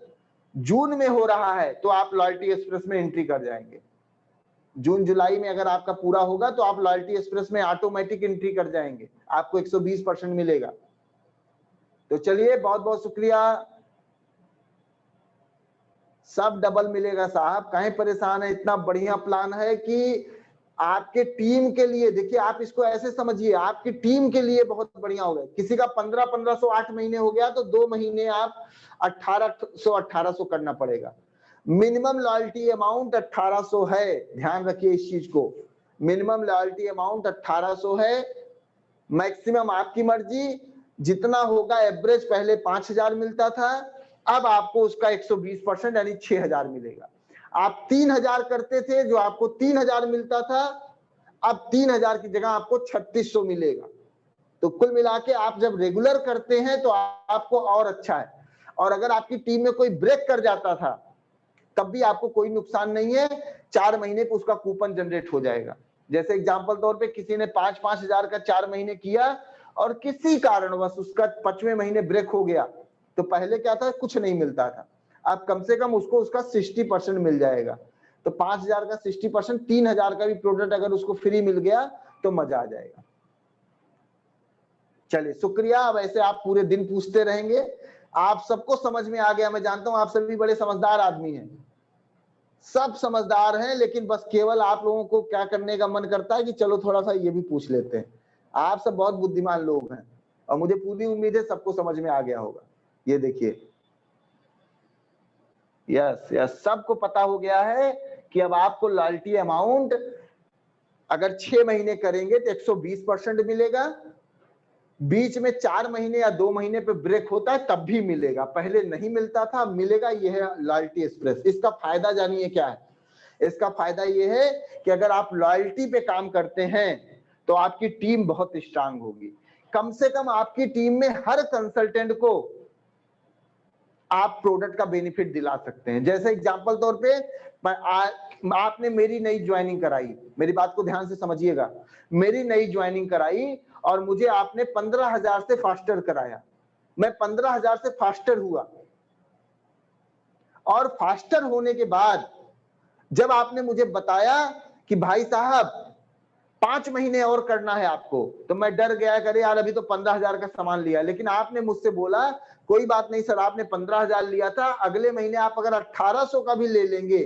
जून में हो रहा है तो आप लॉयल्टी एक्सप्रेस में एंट्री कर जाएंगे। जून जुलाई में अगर आपका पूरा होगा तो आप लॉयल्टी एक्सप्रेस में ऑटोमेटिक एंट्री कर जाएंगे, आपको 120% मिलेगा। तो चलिए, बहुत बहुत शुक्रिया। सब डबल मिलेगा साहब, काहे परेशान है? इतना बढ़िया प्लान है कि आपके टीम के लिए, देखिए आप इसको ऐसे समझिए, आपकी टीम के लिए बहुत बढ़िया होगा। किसी का 1500 8 महीने हो गया तो 2 महीने आप 1800 करना पड़ेगा। मिनिमम लॉयल्टी अमाउंट 1800 है, ध्यान रखिए इस चीज को। मिनिमम लॉयल्टी अमाउंट 1800 है, मैक्सिमम आपकी मर्जी जितना होगा। एवरेज पहले 5000 मिलता था, अब आपको उसका 120% यानी 6000 मिलेगा। आप 3000 करते थे, जो आपको 3000 मिलता था, अब 3000 की जगह आपको 3600 मिलेगा। तो कुल मिला के आप जब रेगुलर करते हैं तो आपको और अच्छा है। और अगर आपकी टीम में कोई ब्रेक कर जाता था तब भी आपको कोई नुकसान नहीं है, 4 महीने पे उसका कूपन जनरेट हो जाएगा। जैसे एग्जांपल तौर पे किसी ने 5-5 हजार का 4 महीने किया और किसी कारणवश उसका 5वें महीने ब्रेक हो गया, तो पहले क्या था, कुछ नहीं मिलता था, अब कम से कम उसको उसका 60% मिल जाएगा। तो 5000 का 60%, 3000 का भी प्रोडक्ट अगर उसको फ्री मिल गया तो मजा आ जाएगा। चलिए शुक्रिया। अब ऐसे आप पूरे दिन पूछते रहेंगे, आप सबको समझ में आ गया। मैं जानता हूं आप सभी बड़े समझदार आदमी हैं, सब समझदार हैं, लेकिन बस केवल आप लोगों को क्या करने का मन करता है कि चलो थोड़ा सा ये भी पूछ लेते हैं। आप सब बहुत बुद्धिमान लोग हैं और मुझे पूरी उम्मीद है सबको समझ में आ गया होगा। ये देखिए, यस यस, सबको पता हो गया है कि अब आपको लॉयल्टी अमाउंट अगर 6 महीने करेंगे तो 120% मिलेगा। बीच में 4 महीने या 2 महीने पे ब्रेक होता है तब भी मिलेगा, पहले नहीं मिलता था, मिलेगा। ये है लॉयल्टी एक्सप्रेस। इसका फायदा जानिए क्या है? इसका फायदा ये है कि अगर आप लॉयल्टी पे काम करते हैं तो आपकी टीम बहुत स्ट्रांग होगी। कम से कम आपकी टीम में हर कंसल्टेंट को आप प्रोडक्ट का बेनिफिट दिला सकते हैं। जैसे एग्जांपल तौर पे आपने मेरी नई ज्वाइनिंग कराई, मेरी बात को ध्यान से समझिएगा, मेरी नई ज्वाइनिंग कराई और मुझे आपने 15,000 से फास्टर कराया, मैं 15,000 से फास्टर हुआ, और फास्टर होने के बाद जब आपने मुझे बताया कि भाई साहब 5 महीने और करना है आपको, तो मैं डर गया, करे यार अभी तो 15,000 का सामान लिया। लेकिन आपने मुझसे बोला कोई बात नहीं सर, आपने 15,000 लिया था, अगले महीने आप अगर 1800 का भी ले लेंगे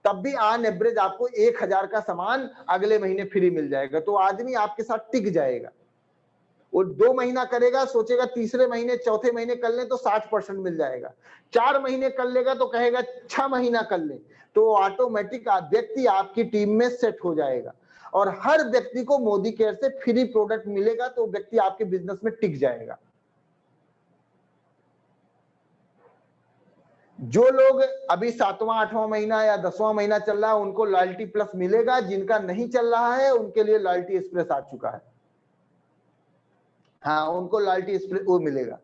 तब भी ऑन एवरेज आपको 1000 का सामान अगले महीने फ्री मिल जाएगा। तो आदमी आपके साथ टिक जाएगा। वो 2 महीना करेगा, सोचेगा तीसरे महीने चौथे महीने कर ले तो 60% मिल जाएगा, 4 महीने कर लेगा तो कहेगा 6 महीना कर ले, तो ऑटोमेटिक व्यक्ति आपकी टीम में सेट हो जाएगा। और हर व्यक्ति को मोदी केयर से फ्री प्रोडक्ट मिलेगा तो व्यक्ति आपके बिजनेस में टिक जाएगा। जो लोग अभी 7वां 8वां महीना या 10वां महीना चल रहा है उनको लॉयल्टी प्लस मिलेगा, जिनका नहीं चल रहा है उनके लिए लॉयल्टी एक्सप्रेस आ चुका है। हाँ, उनको लॉयल्टी एक्सप्रेस वो मिलेगा।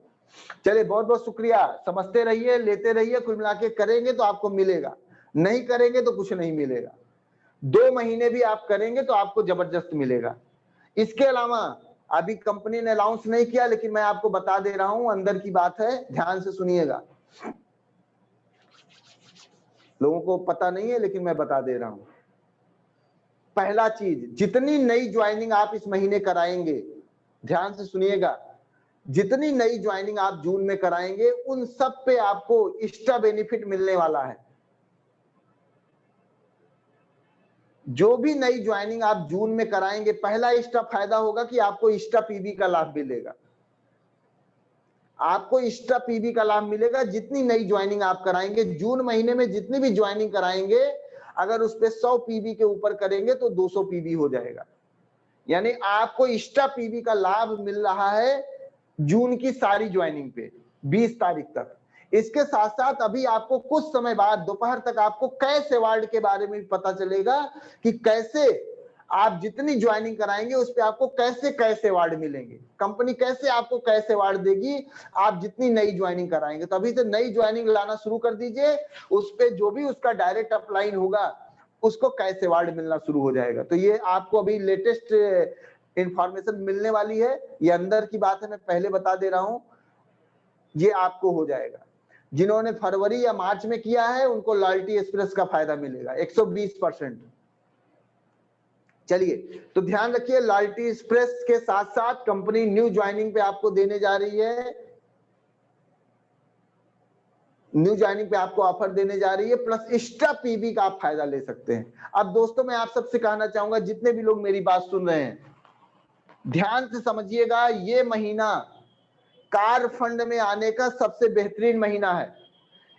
चलिए बहुत बहुत शुक्रिया, समझते रहिए, लेते रहिए, कुल मिला के करेंगे तो आपको मिलेगा, नहीं करेंगे तो कुछ नहीं मिलेगा। 2 महीने भी आप करेंगे तो आपको जबरदस्त मिलेगा। इसके अलावा अभी कंपनी ने अनाउंस नहीं किया, लेकिन मैं आपको बता दे रहा हूं, अंदर की बात है, ध्यान से सुनिएगा। लोगों को पता नहीं है लेकिन मैं बता दे रहा हूं। पहला चीज, जितनी नई ज्वाइनिंग आप इस महीने कराएंगे, ध्यान से सुनिएगा, जितनी नई ज्वाइनिंग आप जून में कराएंगे उन सब पे आपको एक्स्ट्रा बेनिफिट मिलने वाला है। जो भी नई ज्वाइनिंग आप जून में कराएंगे, पहला एक्स्ट्रा फायदा होगा कि आपको एक्स्ट्रा पीबी का लाभ मिलेगा। आपको एक्स्ट्रा पीबी का लाभ मिलेगा जितनी नई ज्वाइनिंग आप कराएंगे। जून महीने में जितनी भी ज्वाइनिंग कराएंगे, अगर उस पे 100 पीबी के ऊपर करेंगे तो 200 पीबी हो जाएगा। यानी आपको एक्स्ट्रा पीबी का लाभ मिल रहा है जून की सारी ज्वाइनिंग पे 20 तारीख तक। इसके साथ साथ अभी आपको कुछ समय बाद दोपहर तक आपको कैश अवार्ड के बारे में भी पता चलेगा कि कैसे आप जितनी ज्वाइनिंग कराएंगे उस पे आपको कैसे कैश अवार्ड मिलेंगे, कंपनी कैसे आपको कैश अवार्ड देगी आप जितनी नई ज्वाइनिंग कराएंगे। तो अभी से नई ज्वाइनिंग लाना शुरू कर दीजिए, उस पे जो भी उसका डायरेक्ट अपलाइन होगा उसको कैश अवार्ड मिलना शुरू हो जाएगा। तो ये आपको अभी लेटेस्ट इंफॉर्मेशन मिलने वाली है, ये अंदर की बात है, मैं पहले बता दे रहा हूं, ये आपको हो जाएगा। जिन्होंने फरवरी या मार्च में किया है उनको लॉयल्टी एक्सप्रेस का फायदा मिलेगा 120%। चलिए, तो ध्यान रखिए, लॉयल्टी एक्सप्रेस के साथ साथ कंपनी न्यू ज्वाइनिंग पे आपको देने जा रही है, न्यू ज्वाइनिंग पे आपको ऑफर देने जा रही है, प्लस एक्स्ट्रा पीबी का आप फायदा ले सकते हैं। अब दोस्तों मैं आप सबसे कहना चाहूंगा, जितने भी लोग मेरी बात सुन रहे हैं, ध्यान से समझिएगा, ये महीना कार फंड में आने का सबसे बेहतरीन महीना है।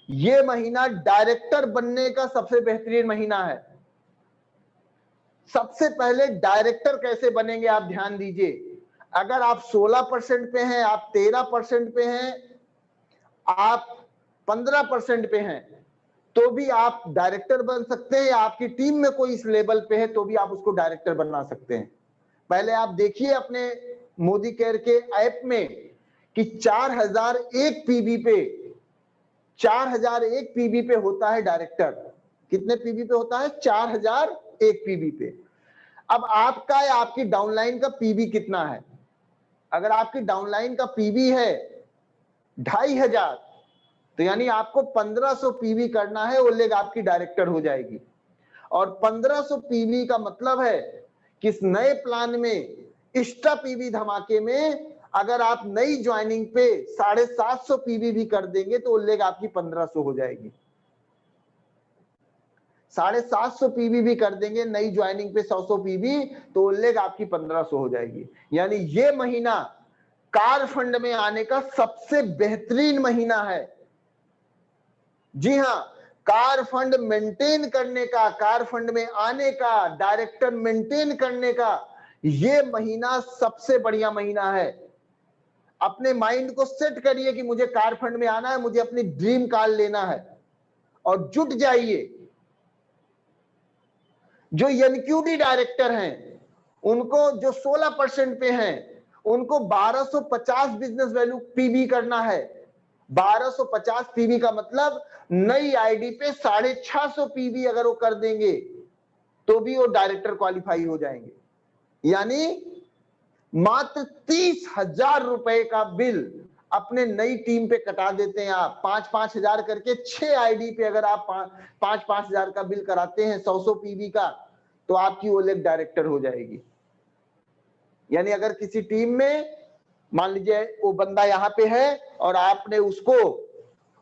ये महीना डायरेक्टर बनने का सबसे बेहतरीन महीना है। सबसे पहले डायरेक्टर कैसे बनेंगे आप ध्यान दीजिए। अगर आप 16% पे हैं, आप 13% पे हैं, आप 15% पे हैं, तो भी आप डायरेक्टर बन सकते हैं, या आपकी टीम में कोई इस लेवल पे है तो भी आप उसको डायरेक्टर बना सकते हैं। पहले आप देखिए अपने मोदी केयर के ऐप में कि 4001 पीबी पे, 4001 पीबी पे होता है डायरेक्टर। कितने पीबी पे होता है? 4001 पीबी पे। अब आपका या आपकी डाउनलाइन का पीबी कितना है? अगर आपकी डाउनलाइन का पीबी है 2500, तो यानी आपको 1500 पीबी करना है, वो लेग आपकी डायरेक्टर हो जाएगी। और 1500 पीबी का मतलब है कि इस नए प्लान में एक्स्ट्रा पीबी धमाके में अगर आप नई ज्वाइनिंग पे 750 पीबी भी कर देंगे तो वो लेग आपकी 1500 हो जाएगी। 750 पीबी भी कर देंगे नई ज्वाइनिंग पे 100 पीबी तो वो लेग आपकी 1500 हो जाएगी। यानी ये महीना कार फंड में आने का सबसे बेहतरीन महीना है। जी हां, कार फंड मेंटेन करने का, कार फंड में आने का, डायरेक्टर मेंटेन करने का ये महीना सबसे बढ़िया महीना है। अपने माइंड को सेट करिए कि मुझे कार फंड में आना है, मुझे अपनी ड्रीम कार लेना है, और जुट जाइए। जो एनक्यूडी डायरेक्टर हैं उनको, जो 16% पे हैं, उनको 1250 बिजनेस वैल्यू पीबी करना है। 1250 पीबी का मतलब नई आईडी पे 650 पीबी अगर वो कर देंगे तो भी वो डायरेक्टर क्वालिफाई हो जाएंगे। यानी मात्र 30,000 रुपए का बिल अपने नई टीम पे कटा देते हैं आप। 5-5 हजार करके 6 आईडी पे अगर आप 5-5 हजार का बिल कराते हैं 100 पीबी का, तो आपकी वो लेग डायरेक्टर हो जाएगी। यानी अगर किसी टीम में मान लीजिए वो बंदा यहाँ पे है और आपने उसको,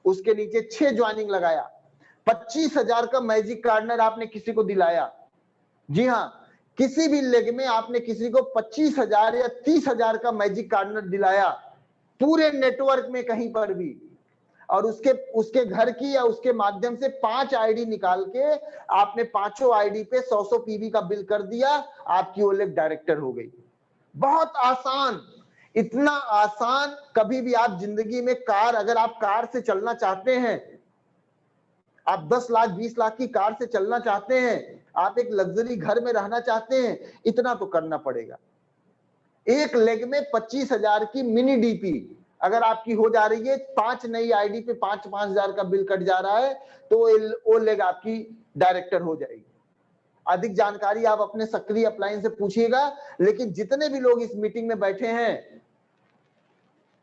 उसके नीचे 6 ज्वाइनिंग लगाया, 25,000 का मैजिक कार्नर आपने किसी को दिलाया। जी हाँ, किसी भी लेग में आपने किसी को 25,000 या 30,000 का मैजिक कार्नर दिलाया पूरे नेटवर्क में कहीं पर भी, और उसके घर की या उसके माध्यम से 5 आईडी निकाल के आपने 5 आईडी पे 100 पीबी का बिल कर दिया, आपकी वो लेग डायरेक्टर हो गई। बहुत आसान, इतना आसान कभी भी आप जिंदगी में कार, अगर आप कार से चलना चाहते हैं, आप 10 लाख 20 लाख की कार से चलना चाहते हैं, आप एक लग्जरी घर में रहना चाहते हैं, इतना तो करना पड़ेगा। एक लेग में 25,000 की मिनी डीपी अगर आपकी हो जा रही है, 5 नई आईडी पे 5-5 हजार का बिल कट जा रहा है, तो वो लेग आपकी डायरेक्टर हो जाएगी। अधिक जानकारी आप अपने सक्रिय अपलाइन से पूछिएगा। लेकिन जितने भी लोग इस मीटिंग में बैठे हैं,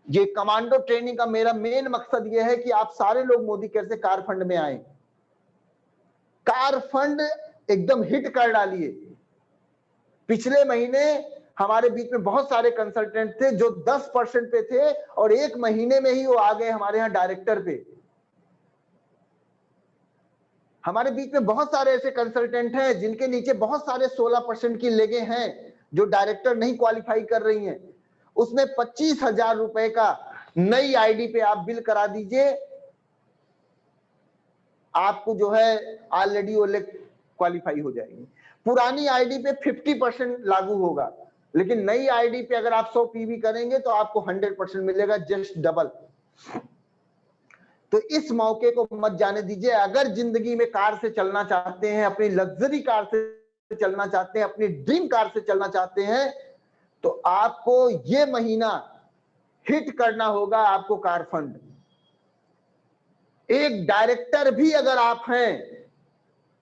ये कमांडो ट्रेनिंग का मेरा मेन मकसद ये है कि आप सारे लोग मोदी केयर से कार फंड में आए। कार फंड एकदम हिट कर डालिए। पिछले महीने हमारे बीच में बहुत सारे कंसल्टेंट थे जो 10% पे थे और 1 महीने में ही वो आ गए हमारे यहाँ डायरेक्टर पे। हमारे बीच में बहुत सारे ऐसे कंसल्टेंट हैं जिनके नीचे बहुत सारे 16% की लेगे हैं जो डायरेक्टर नहीं क्वालिफाई कर रही हैं। उसमें 25,000 रुपए का नई आईडी पे आप बिल करा दीजिए, आपको जो है ऑलरेडी वो क्वालिफाई हो जाएगी। पुरानी आईडी पे 50% लागू होगा, लेकिन नई आईडी पे अगर आप 100 पीवी करेंगे तो आपको 100% मिलेगा, जस्ट डबल। तो इस मौके को मत जाने दीजिए। अगर जिंदगी में कार से चलना चाहते हैं, अपनी लग्जरी कार से चलना चाहते हैं, अपनी ड्रीम कार से चलना चाहते हैं, तो आपको ये महीना हिट करना होगा आपको कार फंड। एक डायरेक्टर भी अगर आप हैं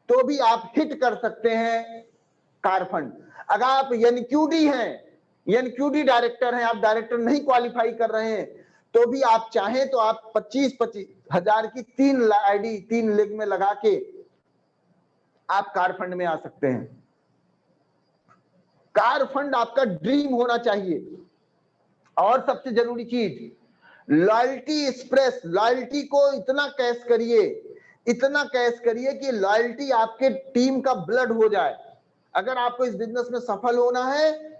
तो भी आप हिट कर सकते हैं कार फंड। अगर आप एनक्यूडी हैं, एनक्यूडी डायरेक्टर हैं, आप डायरेक्टर नहीं क्वालिफाई कर रहे हैं, तो भी आप चाहें तो आप 25-25 हजार की 3 आईडी 3 लेग में लगा के आप कार फंड में आ सकते हैं। कार फंड आपका ड्रीम होना चाहिए। और सबसे जरूरी चीज, लॉयल्टी एक्सप्रेस, लॉयल्टी को इतना कैश करिए, इतना कैश करिए कि लॉयल्टी आपके टीम का ब्लड हो जाए। अगर आपको इस बिजनेस में सफल होना है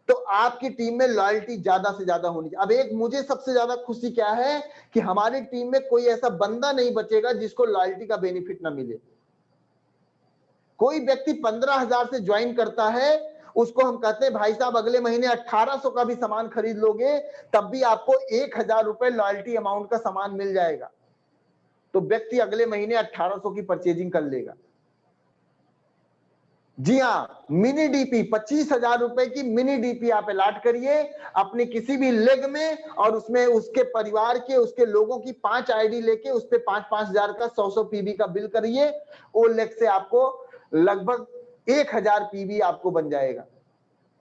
तो आपकी टीम में लॉयल्टी ज्यादा से ज्यादा होनी चाहिए। अब एक मुझे सबसे ज्यादा खुशी क्या है कि हमारी टीम में कोई ऐसा बंदा नहीं बचेगा जिसको लॉयल्टी का बेनिफिट ना मिले। कोई व्यक्ति 15,000 से ज्वाइन करता है, उसको हम कहते हैं भाई साहब अगले महीने 1800 का भी सामान खरीद लोगे तब भी आपको 1,000 रुपए लॉयल्टी अमाउंट का सामान मिल जाएगा। तो व्यक्ति अगले महीने 1800 की परचेजिंग कर लेगा। जी हाँ, मिनी डीपी 25,000 रुपए की मिनी डीपी आप अलॉट करिए अपनी किसी भी लेग में, और उसमें उसके परिवार के, उसके लोगों की 5 आईडी लेके उस पे 5-5 हजार का 100-100 पीबी का बिल करिए। वो लेग से आपको लगभग 1,000 पीबी आपको बन जाएगा।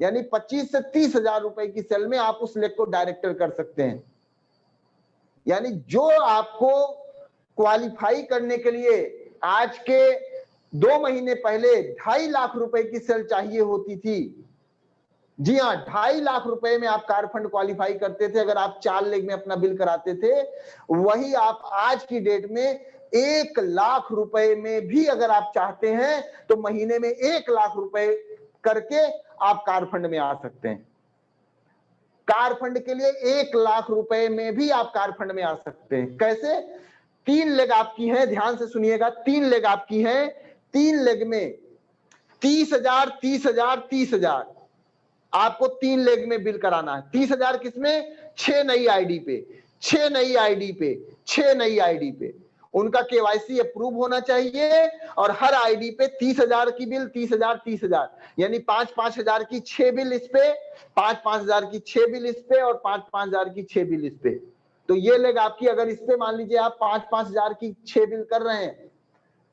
यानी 25 से 30 हजार रुपए की सेल में आप उस लेग को डायरेक्टर कर सकते हैं। यानी जो आपको क्वालिफाई करने के लिए आज के 2 महीने पहले 2.5 लाख रुपए की सेल चाहिए होती थी, जी हाँ 2.5 लाख रुपए में आप कार फंड क्वालिफाई करते थे अगर आप 4 लेग में अपना बिल कराते थे, वही आप आज की डेट में 1 लाख रुपए में भी अगर आप चाहते हैं तो महीने में 1 लाख रुपए करके आप कार फंड में आ सकते हैं। कार फंड के लिए 1 लाख रुपए में भी आप कार फंड में आ सकते हैं। कैसे? 3 लेग आपकी हैं, ध्यान से सुनिएगा, 3 लेग आपकी हैं। 3 लेग में 30,000 30,000 30,000 आपको 3 लेग में बिल कराना है। 30,000 किसमें? 6 नई आईडी पे, 6 नई आईडी पे, 6 नई आईडी पे उनका केवाईसी अप्रूव होना चाहिए। और हर आईडी पे 30,000 की बिल, 30,000 30,000 यानी 5-5 हजार की 6 बिल इस पे, 5-5 हजार की 6 बिल इस पे और 5-5 हजार की 6 बिल इस पे। तो ये लेग आपकी, अगर इस पे मान लीजिए आप 5-5 हजार की 6 बिल कर रहे हैं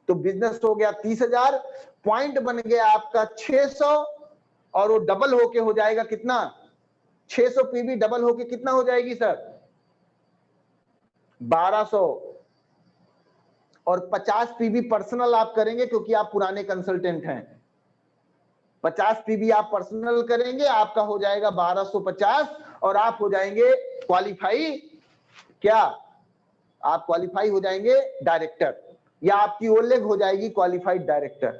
तो बिजनेस हो गया 30,000, पॉइंट बन गया आपका 600 और वो डबल होके हो जाएगा कितना? 600 पीबी डबल होके कितना हो जाएगी सर? 1200। और 50 पीबी पर्सनल आप करेंगे क्योंकि आप पुराने कंसल्टेंट हैं। 50 पीबी आप पर्सनल करेंगे, आपका हो जाएगा 1250 और आप हो जाएंगे क्वालिफाई। क्या आप क्वालिफाई हो जाएंगे? डायरेक्टर, या आपकी वो लेग हो जाएगी क्वालिफाइड डायरेक्टर।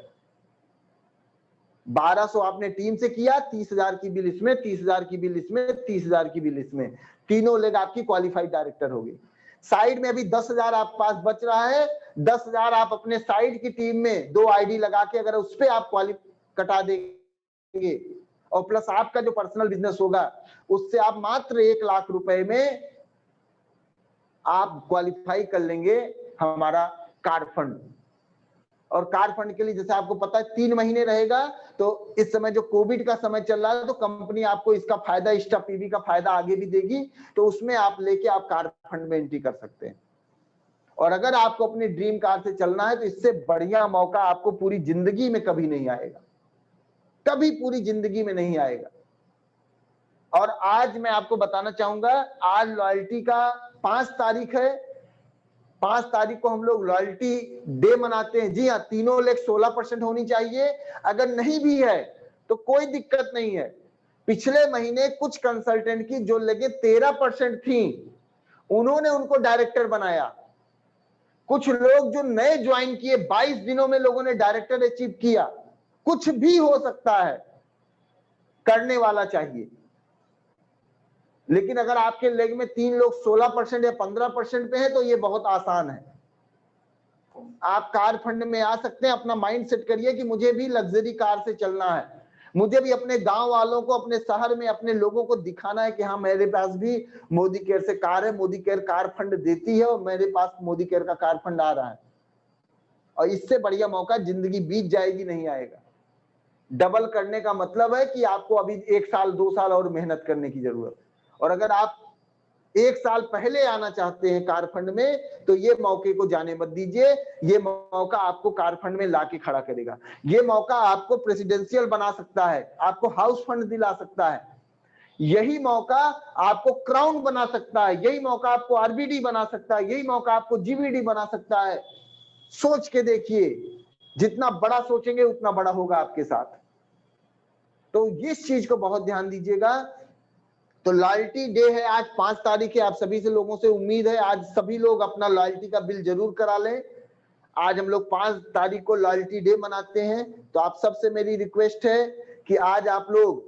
1200 आपने टीम से किया, 30,000 की बिल इसमें, 30,000 की बिल इसमें, 30,000 की बिल इसमें, तीनों लेग आपकी क्वालिफाइड डायरेक्टर होगी। साइड में अभी 10,000 आप पास बच रहा है। 10,000 आप अपने साइड की टीम में 2 आईडी लगा के अगर उस पे आप कटा देंगे और प्लस आपका जो पर्सनल बिजनेस होगा उससे आप मात्र 1 लाख रुपए में आप क्वालिफाई कर लेंगे हमारा कार फंड। और कार फंड के लिए जैसे आपको पता है 3 महीने रहेगा, तो इस समय जो कोविड का समय चल रहा है तो कंपनी आपको इसका फायदा, एक्स्ट्रा पीवी का फायदा आगे भी देगी, तो उसमें आप लेके आप कार फंड में एंट्री कर सकते हैं। और अगर आपको अपनी ड्रीम कार से चलना है तो इससे बढ़िया मौका आपको पूरी जिंदगी में कभी नहीं आएगा, कभी पूरी जिंदगी में नहीं आएगा। और आज मैं आपको बताना चाहूंगा, आज लॉयल्टी का 5 तारीख है, 5 तारीख को हम लोग लॉयल्टी डे मनाते हैं। जी हाँ, तीनों लेग 16% होनी चाहिए। अगर नहीं भी है तो कोई दिक्कत नहीं है। पिछले महीने कुछ कंसल्टेंट की जो लेगे 13% थी, उन्होंने उनको डायरेक्टर बनाया। कुछ लोग जो नए ज्वाइन किए, 22 दिनों में लोगों ने डायरेक्टर अचीव किया। कुछ भी हो सकता है, करने वाला चाहिए। लेकिन अगर आपके लेग में 3 लोग 16% या 15% पे है तो ये बहुत आसान है। आप कार फंड में आ सकते हैं। अपना माइंड सेट करिए कि मुझे भी लग्जरी कार से चलना है, मुझे भी अपने गांव वालों को, अपने शहर में अपने लोगों को दिखाना है कि हाँ, मेरे पास भी मोदी केयर से कार है, मोदी केयर कार फंड देती है और मेरे पास मोदी केयर का कार फंड आ रहा है। और इससे बढ़िया मौका जिंदगी बीत जाएगी, नहीं आएगा। डबल करने का मतलब है कि आपको अभी 1 साल 2 साल और मेहनत करने की जरूरत है। और अगर आप 1 साल पहले आना चाहते हैं कार फंड में तो ये मौके को जाने मत दीजिए। ये मौका आपको कार फंड में लाके खड़ा करेगा। ये मौका आपको प्रेसिडेंशियल बना सकता है, आपको हाउस फंड दिला सकता है, यही मौका आपको क्राउन बना सकता है, यही मौका आपको आरबीडी बना सकता है, यही मौका आपको जीबीडी बना सकता है। सोच के देखिए, जितना बड़ा सोचेंगे उतना बड़ा होगा आपके साथ। तो इस चीज को बहुत ध्यान दीजिएगा। तो लॉयल्टी डे है आज, 5 तारीख है। आप सभी से लोगों से उम्मीद है आज सभी लोग अपना लॉयल्टी का बिल जरूर करा लें। आज हम लोग 5 तारीख को लॉयल्टी डे मनाते हैं। तो आप सबसे मेरी रिक्वेस्ट है कि आज आप लोग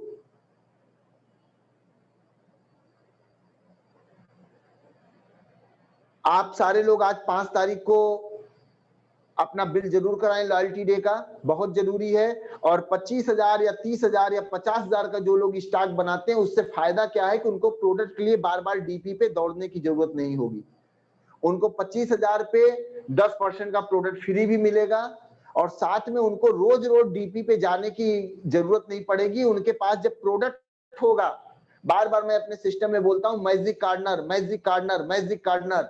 सारे लोग आज 5 तारीख को अपना बिल जरूर कराएं। लॉयल्टी डे का बहुत जरूरी है। और 25,000 या 30,000 या 50,000 का जो लोग स्टॉक बनाते हैं, उससे फायदा क्या है कि उनको प्रोडक्ट के लिए बार बार डीपी पे दौड़ने की जरूरत नहीं होगी। उनको 25,000 पे 10% का प्रोडक्ट फ्री भी मिलेगा और साथ में उनको रोज रोज डीपी पे जाने की जरूरत नहीं पड़ेगी। उनके पास जब प्रोडक्ट होगा, बार बार मैं अपने सिस्टम में बोलता हूं, magic corner, magic corner, magic corner,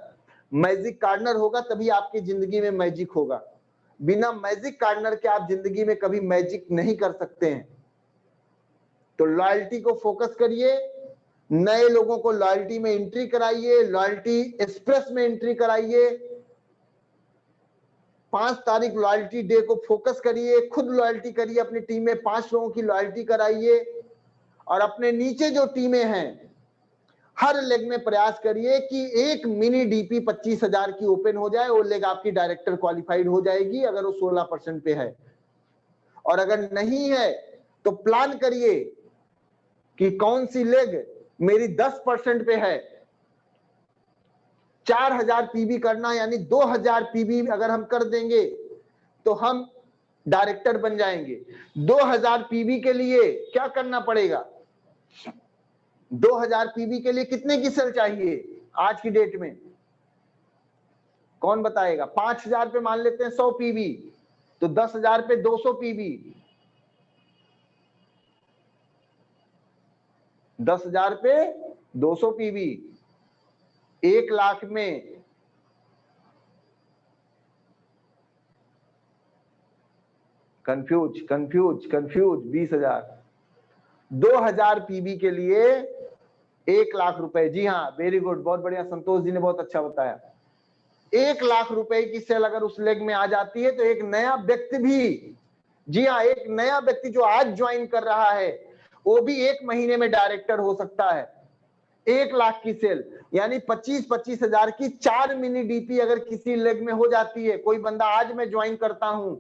magic corner होगा तभी आपकी जिंदगी में मैजिक होगा। बिना मैजिक कार्नर के आप जिंदगी में कभी मैजिक नहीं कर सकते हैं। तो लॉयल्टी को फोकस करिए, नए लोगों को लॉयल्टी में एंट्री कराइए, लॉयल्टी एक्सप्रेस में एंट्री कराइए। 5 तारीख लॉयल्टी डे को फोकस करिए, खुद लॉयल्टी करिए, अपनी टीम में 5 लोगों की लॉयल्टी कराइए और अपने नीचे जो टीमें हैं हर लेग में प्रयास करिए कि एक मिनी डीपी 25,000 की ओपन हो जाए। वो लेग आपकी डायरेक्टर क्वालिफाइड हो जाएगी अगर वो 16% पे है। और अगर नहीं है तो प्लान करिए कि कौन सी लेग मेरी 10% पे है। 4,000 पीबी करना, यानी 2,000 पीबी अगर हम कर देंगे तो हम डायरेक्टर बन जाएंगे। 2,000 पीबी के लिए क्या करना पड़ेगा? 2,000 पीबी के लिए कितने की सेल चाहिए आज की डेट में? कौन बताएगा? 5,000 पे मान लेते हैं 100 पीबी, तो 10,000 पे 200 पीबी, 10,000 पे 200 पीबी, 1 लाख में कंफ्यूज 20,000। 2,000 पीबी के लिए 1 लाख रुपए। जी हाँ, वेरी गुड, बहुत बढ़िया, संतोष जी ने बहुत अच्छा बताया। 1 लाख रुपए की सेल अगर उस लेग में आ जाती है तो एक नया व्यक्ति भी, जी हाँ, एक नया व्यक्ति जो आज ज्वाइन कर रहा है वो भी 1 महीने में डायरेक्टर हो सकता है। 1 लाख की सेल यानी 25,000 की 4 मिनी डीपी अगर किसी लेग में हो जाती है। कोई बंदा आज मैं ज्वाइन करता हूं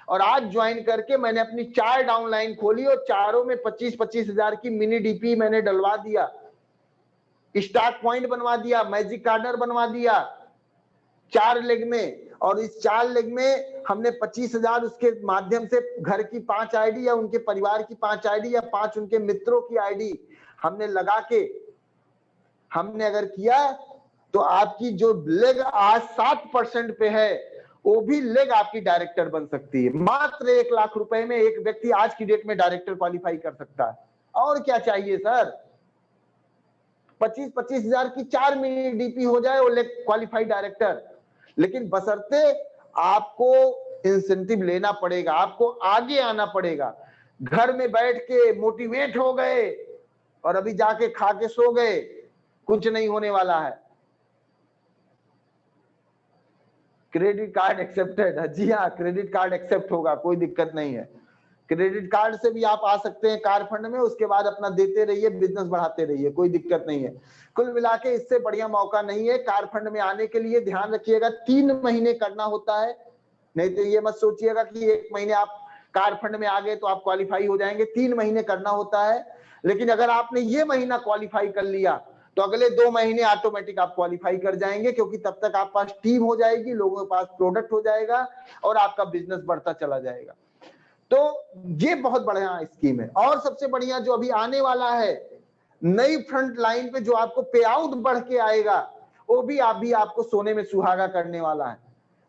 और आज ज्वाइन करके मैंने अपनी 4 डाउनलाइन खोली और चारों में 25,000 की मिनी डीपी मैंने डलवा दिया, स्टार्ट पॉइंट बनवा दिया, मैजिक कार्नर बनवा दिया 4 लेग में। और इस 4 लेग में हमने 25,000 उसके माध्यम से घर की 5 आईडी या उनके परिवार की 5 आईडी या 5 उनके मित्रों की आईडी हमने लगा के हमने अगर किया तो आपकी जो लेग आज 7% पे है वो भी लेग आपकी डायरेक्टर बन सकती है। मात्र 1 लाख रुपए में एक व्यक्ति आज की डेट में डायरेक्टर क्वालिफाई कर सकता है। और क्या चाहिए सर? 25,000 की 4 मिनी डीपी हो जाए वो लेग क्वालिफाइड डायरेक्टर। लेकिन बशर्ते आपको इंसेंटिव लेना पड़ेगा, आपको आगे आना पड़ेगा। घर में बैठ के मोटिवेट हो गए और अभी जाके खा के सो गए, कुछ नहीं होने वाला है। क्रेडिट कार्ड एक्सेप्टेड, जी हाँ, क्रेडिट कार्ड एक्सेप्ट होगा, कोई दिक्कत नहीं है। क्रेडिट कार्ड से भी आप आ सकते हैं कार फंड में, उसके बाद अपना देते रहिए, बिजनेस बढ़ाते रहिए, कोई दिक्कत नहीं है। कुल मिला के इससे बढ़िया मौका नहीं है कार फंड में आने के लिए। ध्यान रखिएगा 3 महीने करना होता है, नहीं तो ये मत सोचिएगा कि 1 महीने आप कार फंड में आ गए तो आप क्वालिफाई हो जाएंगे। 3 महीने करना होता है, लेकिन अगर आपने ये महीना क्वालिफाई कर लिया तो अगले 2 महीने ऑटोमेटिक आप क्वालिफाई कर जाएंगे, क्योंकि तब तक आप पास टीम हो जाएगी, लोगों के पास प्रोडक्ट हो जाएगा और आपका बिजनेस बढ़ता चला जाएगा। तो ये बहुत बढ़िया स्कीम है। और सबसे बढ़िया जो अभी आने वाला है, नई फ्रंट लाइन पे जो आपको पे आउट बढ़ के आएगा, वो भी आपको सोने में सुहागा करने वाला है।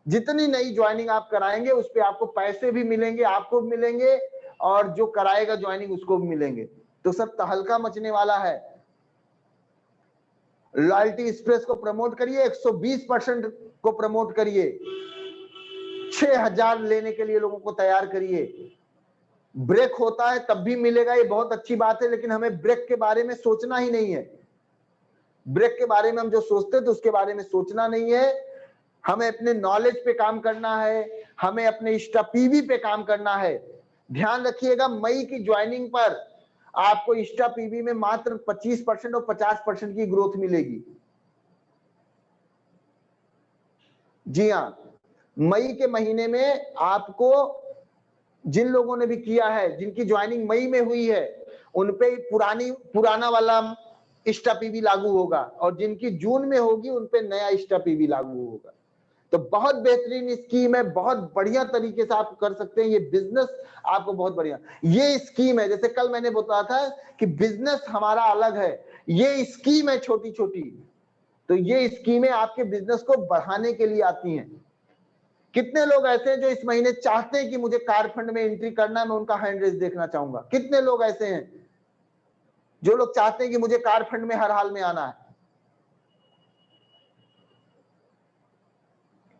जितनी नई ज्वाइनिंग आप कराएंगे उस पे आपको पैसे भी मिलेंगे, आपको भी मिलेंगे, और जो कराएगा ज्वाइनिंग उसको भी मिलेंगे। तो सब तहलका मचने वाला है। लॉयल्टी एक्सप्रेस को प्रमोट करिए, 120% को प्रमोट करिए, 6000 लेने के लिए लोगों को तैयार करिए। ब्रेक होता है तब भी मिलेगा, ये बहुत अच्छी बात है, लेकिन हमें ब्रेक के बारे में सोचना ही नहीं है। ब्रेक के बारे में हम जो सोचते थे उसके बारे में सोचना नहीं है। हमें अपने नॉलेज पे काम करना है, हमें अपने इंस्टा पीवी पे काम करना है। ध्यान रखिएगा, मई की ज्वाइनिंग पर आपको इंस्टा पीवी में मात्र 25% और 50% की ग्रोथ मिलेगी। जी हाँ, मई के महीने में आपको जिन लोगों ने भी किया है, जिनकी ज्वाइनिंग मई में हुई है, उनपे पुराना वाला इंस्टा पीवी लागू होगा, और जिनकी जून में होगी उनपे नया इंस्टा पीवी लागू होगा। तो बहुत बेहतरीन स्कीम है, बहुत बढ़िया तरीके से आप कर सकते हैं ये बिजनेस, आपको बहुत बढ़िया ये स्कीम है। जैसे कल मैंने बताया था कि बिजनेस हमारा अलग है, ये स्कीम है छोटी छोटी। तो ये स्कीमें आपके बिजनेस को बढ़ाने के लिए आती हैं। कितने लोग ऐसे हैं जो इस महीने चाहते हैं कि मुझे कार फंड में एंट्री करना है? मैं उनका हैंड रेज देखना चाहूंगा। कितने लोग ऐसे हैं जो लोग चाहते हैं कि मुझे कार फंड में हर हाल में आना है?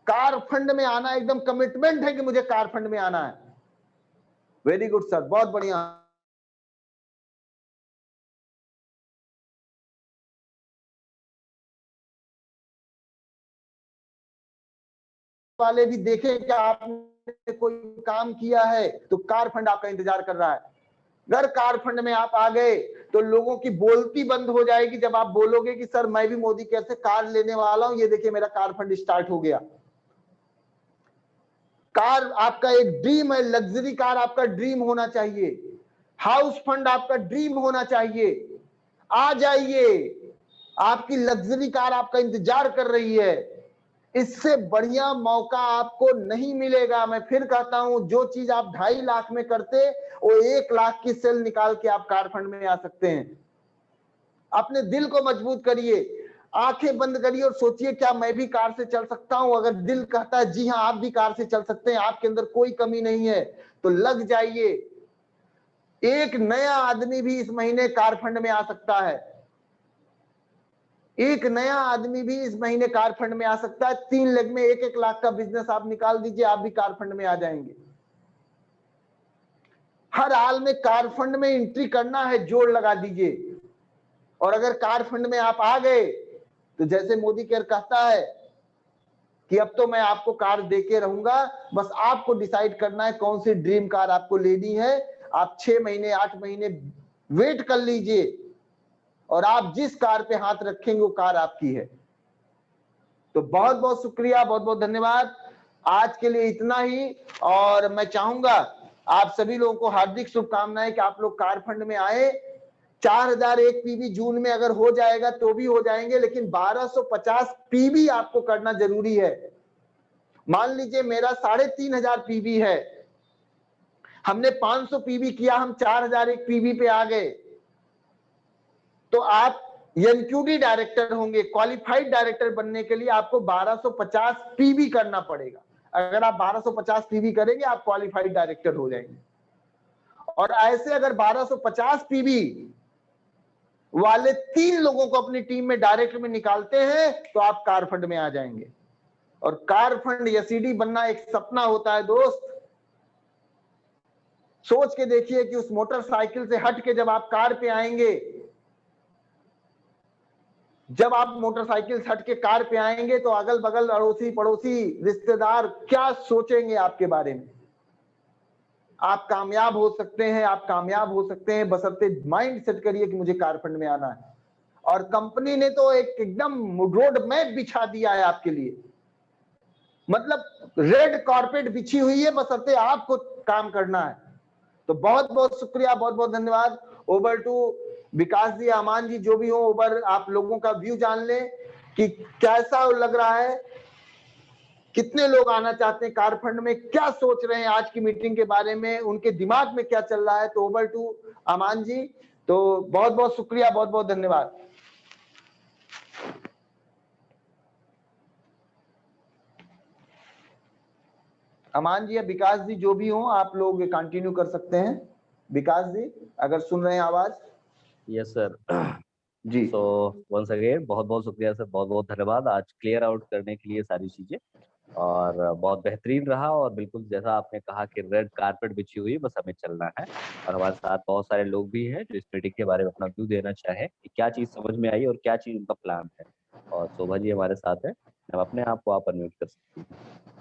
कार फंड में आना एकदम कमिटमेंट है कि मुझे कार फंड में आना है। वेरी गुड सर, बहुत बढ़िया। वाले भी देखें कि आपने कोई काम किया है तो कार फंड आपका इंतजार कर रहा है। अगर कार फंड में आप आ गए तो लोगों की बोलती बंद हो जाएगी जब आप बोलोगे कि सर मैं भी मोदी केयर से कार लेने वाला हूं, ये देखिए मेरा कार फंड स्टार्ट हो गया। कार आपका एक ड्रीम है, लग्जरी कार आपका ड्रीम होना चाहिए, हाउस फंड आपका ड्रीम होना चाहिए। आ जाइए, आपकी लग्जरी कार आपका इंतजार कर रही है। इससे बढ़िया मौका आपको नहीं मिलेगा। मैं फिर कहता हूं, जो चीज आप 2.5 लाख में करते वो 1 लाख की सेल निकाल के आप कार फंड में आ सकते हैं। अपने दिल को मजबूत करिए, आंखें बंद करिए और सोचिए क्या मैं भी कार से चल सकता हूं? अगर दिल कहता है जी हाँ आप भी कार से चल सकते हैं, आपके अंदर कोई कमी नहीं है, तो लग जाइए। एक नया आदमी भी इस महीने कार फंड में आ सकता है, एक नया आदमी भी इस महीने कार फंड में आ सकता है। 3 लेग में 1-1 लाख का बिजनेस आप निकाल दीजिए, आप भी कार फंड में आ जाएंगे। हर हाल में कार फंड में एंट्री करना है, जोड़ लगा दीजिए। और अगर कार फंड में आप आ गए तो जैसे मोदी केयर कहता है कि अब तो मैं आपको कार देके रहूंगा, बस आपको डिसाइड करना है कौन सी ड्रीम कार आपको लेनी है। आप 6 महीने 8 महीने वेट कर लीजिए और आप जिस कार पे हाथ रखेंगे वो कार आपकी है। तो बहुत बहुत शुक्रिया, बहुत बहुत धन्यवाद। आज के लिए इतना ही, और मैं चाहूंगा आप सभी लोगों को हार्दिक शुभकामनाएं कि आप लोग कार फंड में आए। 4001 पीवी जून में अगर हो जाएगा तो भी हो जाएंगे, लेकिन 1250 पीवी आपको करना जरूरी है। मान लीजिए मेरा 3500 पीवी है, हमने 500 पीवी किया, हम 4001 पीवी पे आ गए, तो आप एनक्यूडी डायरेक्टर होंगे। क्वालिफाइड डायरेक्टर बनने के लिए आपको 1250 पीवी करना पड़ेगा। अगर आप 1250 पीवी करेंगे आप क्वालिफाइड डायरेक्टर हो जाएंगे। और ऐसे अगर 1250 पीवी वाले 3 लोगों को अपनी टीम में डायरेक्ट में निकालते हैं तो आप कार फंड में आ जाएंगे। और कार फंड एसईडी बनना एक सपना होता है दोस्त। सोच के देखिए कि उस मोटरसाइकिल से हट के जब आप कार पे आएंगे, जब आप मोटरसाइकिल से हट के कार पे आएंगे तो अगल बगल अड़ोसी पड़ोसी रिश्तेदार क्या सोचेंगे आपके बारे में। आप कामयाब हो सकते हैं, आप कामयाब हो सकते हैं, बशर्ते माइंड सेट करिए कि मुझे कार फंड में आना है। और कंपनी ने तो एक एकदम रोड मैप बिछा दिया है आपके लिए, मतलब रेड कारपेट बिछी हुई है, बशर्ते आपको काम करना है। तो बहुत बहुत शुक्रिया, बहुत बहुत धन्यवाद। ओवर टू विकास जी, अमान जी, जो भी हो, ओवर आप लोगों का व्यू जान लें कि कैसा लग रहा है, कितने लोग आना चाहते हैं कार फंड में, क्या सोच रहे हैं आज की मीटिंग के बारे में, उनके दिमाग में क्या चल रहा है। तो ओवर टू अमान जी, तो बहुत बहुत शुक्रिया, बहुत बहुत धन्यवाद। अमान जी या विकास जी, जो भी हो, आप लोग कंटिन्यू कर सकते हैं। विकास जी अगर सुन रहे हैं आवाज। यस सर जी। सो वंस अगेन बहुत बहुत शुक्रिया सर, बहुत बहुत धन्यवाद आज क्लियर आउट करने के लिए सारी चीजें, और बहुत बेहतरीन रहा। और बिल्कुल जैसा आपने कहा कि रेड कारपेट बिछी हुई है, बस हमें चलना है। और हमारे साथ बहुत सारे लोग भी हैं जो इस मीटिंग के बारे में अपना व्यू देना चाहे कि क्या चीज समझ में आई और क्या चीज उनका प्लान है। और शोभा जी हमारे साथ है, हम अपने आप को आप अनम्यूट कर सकते हैं।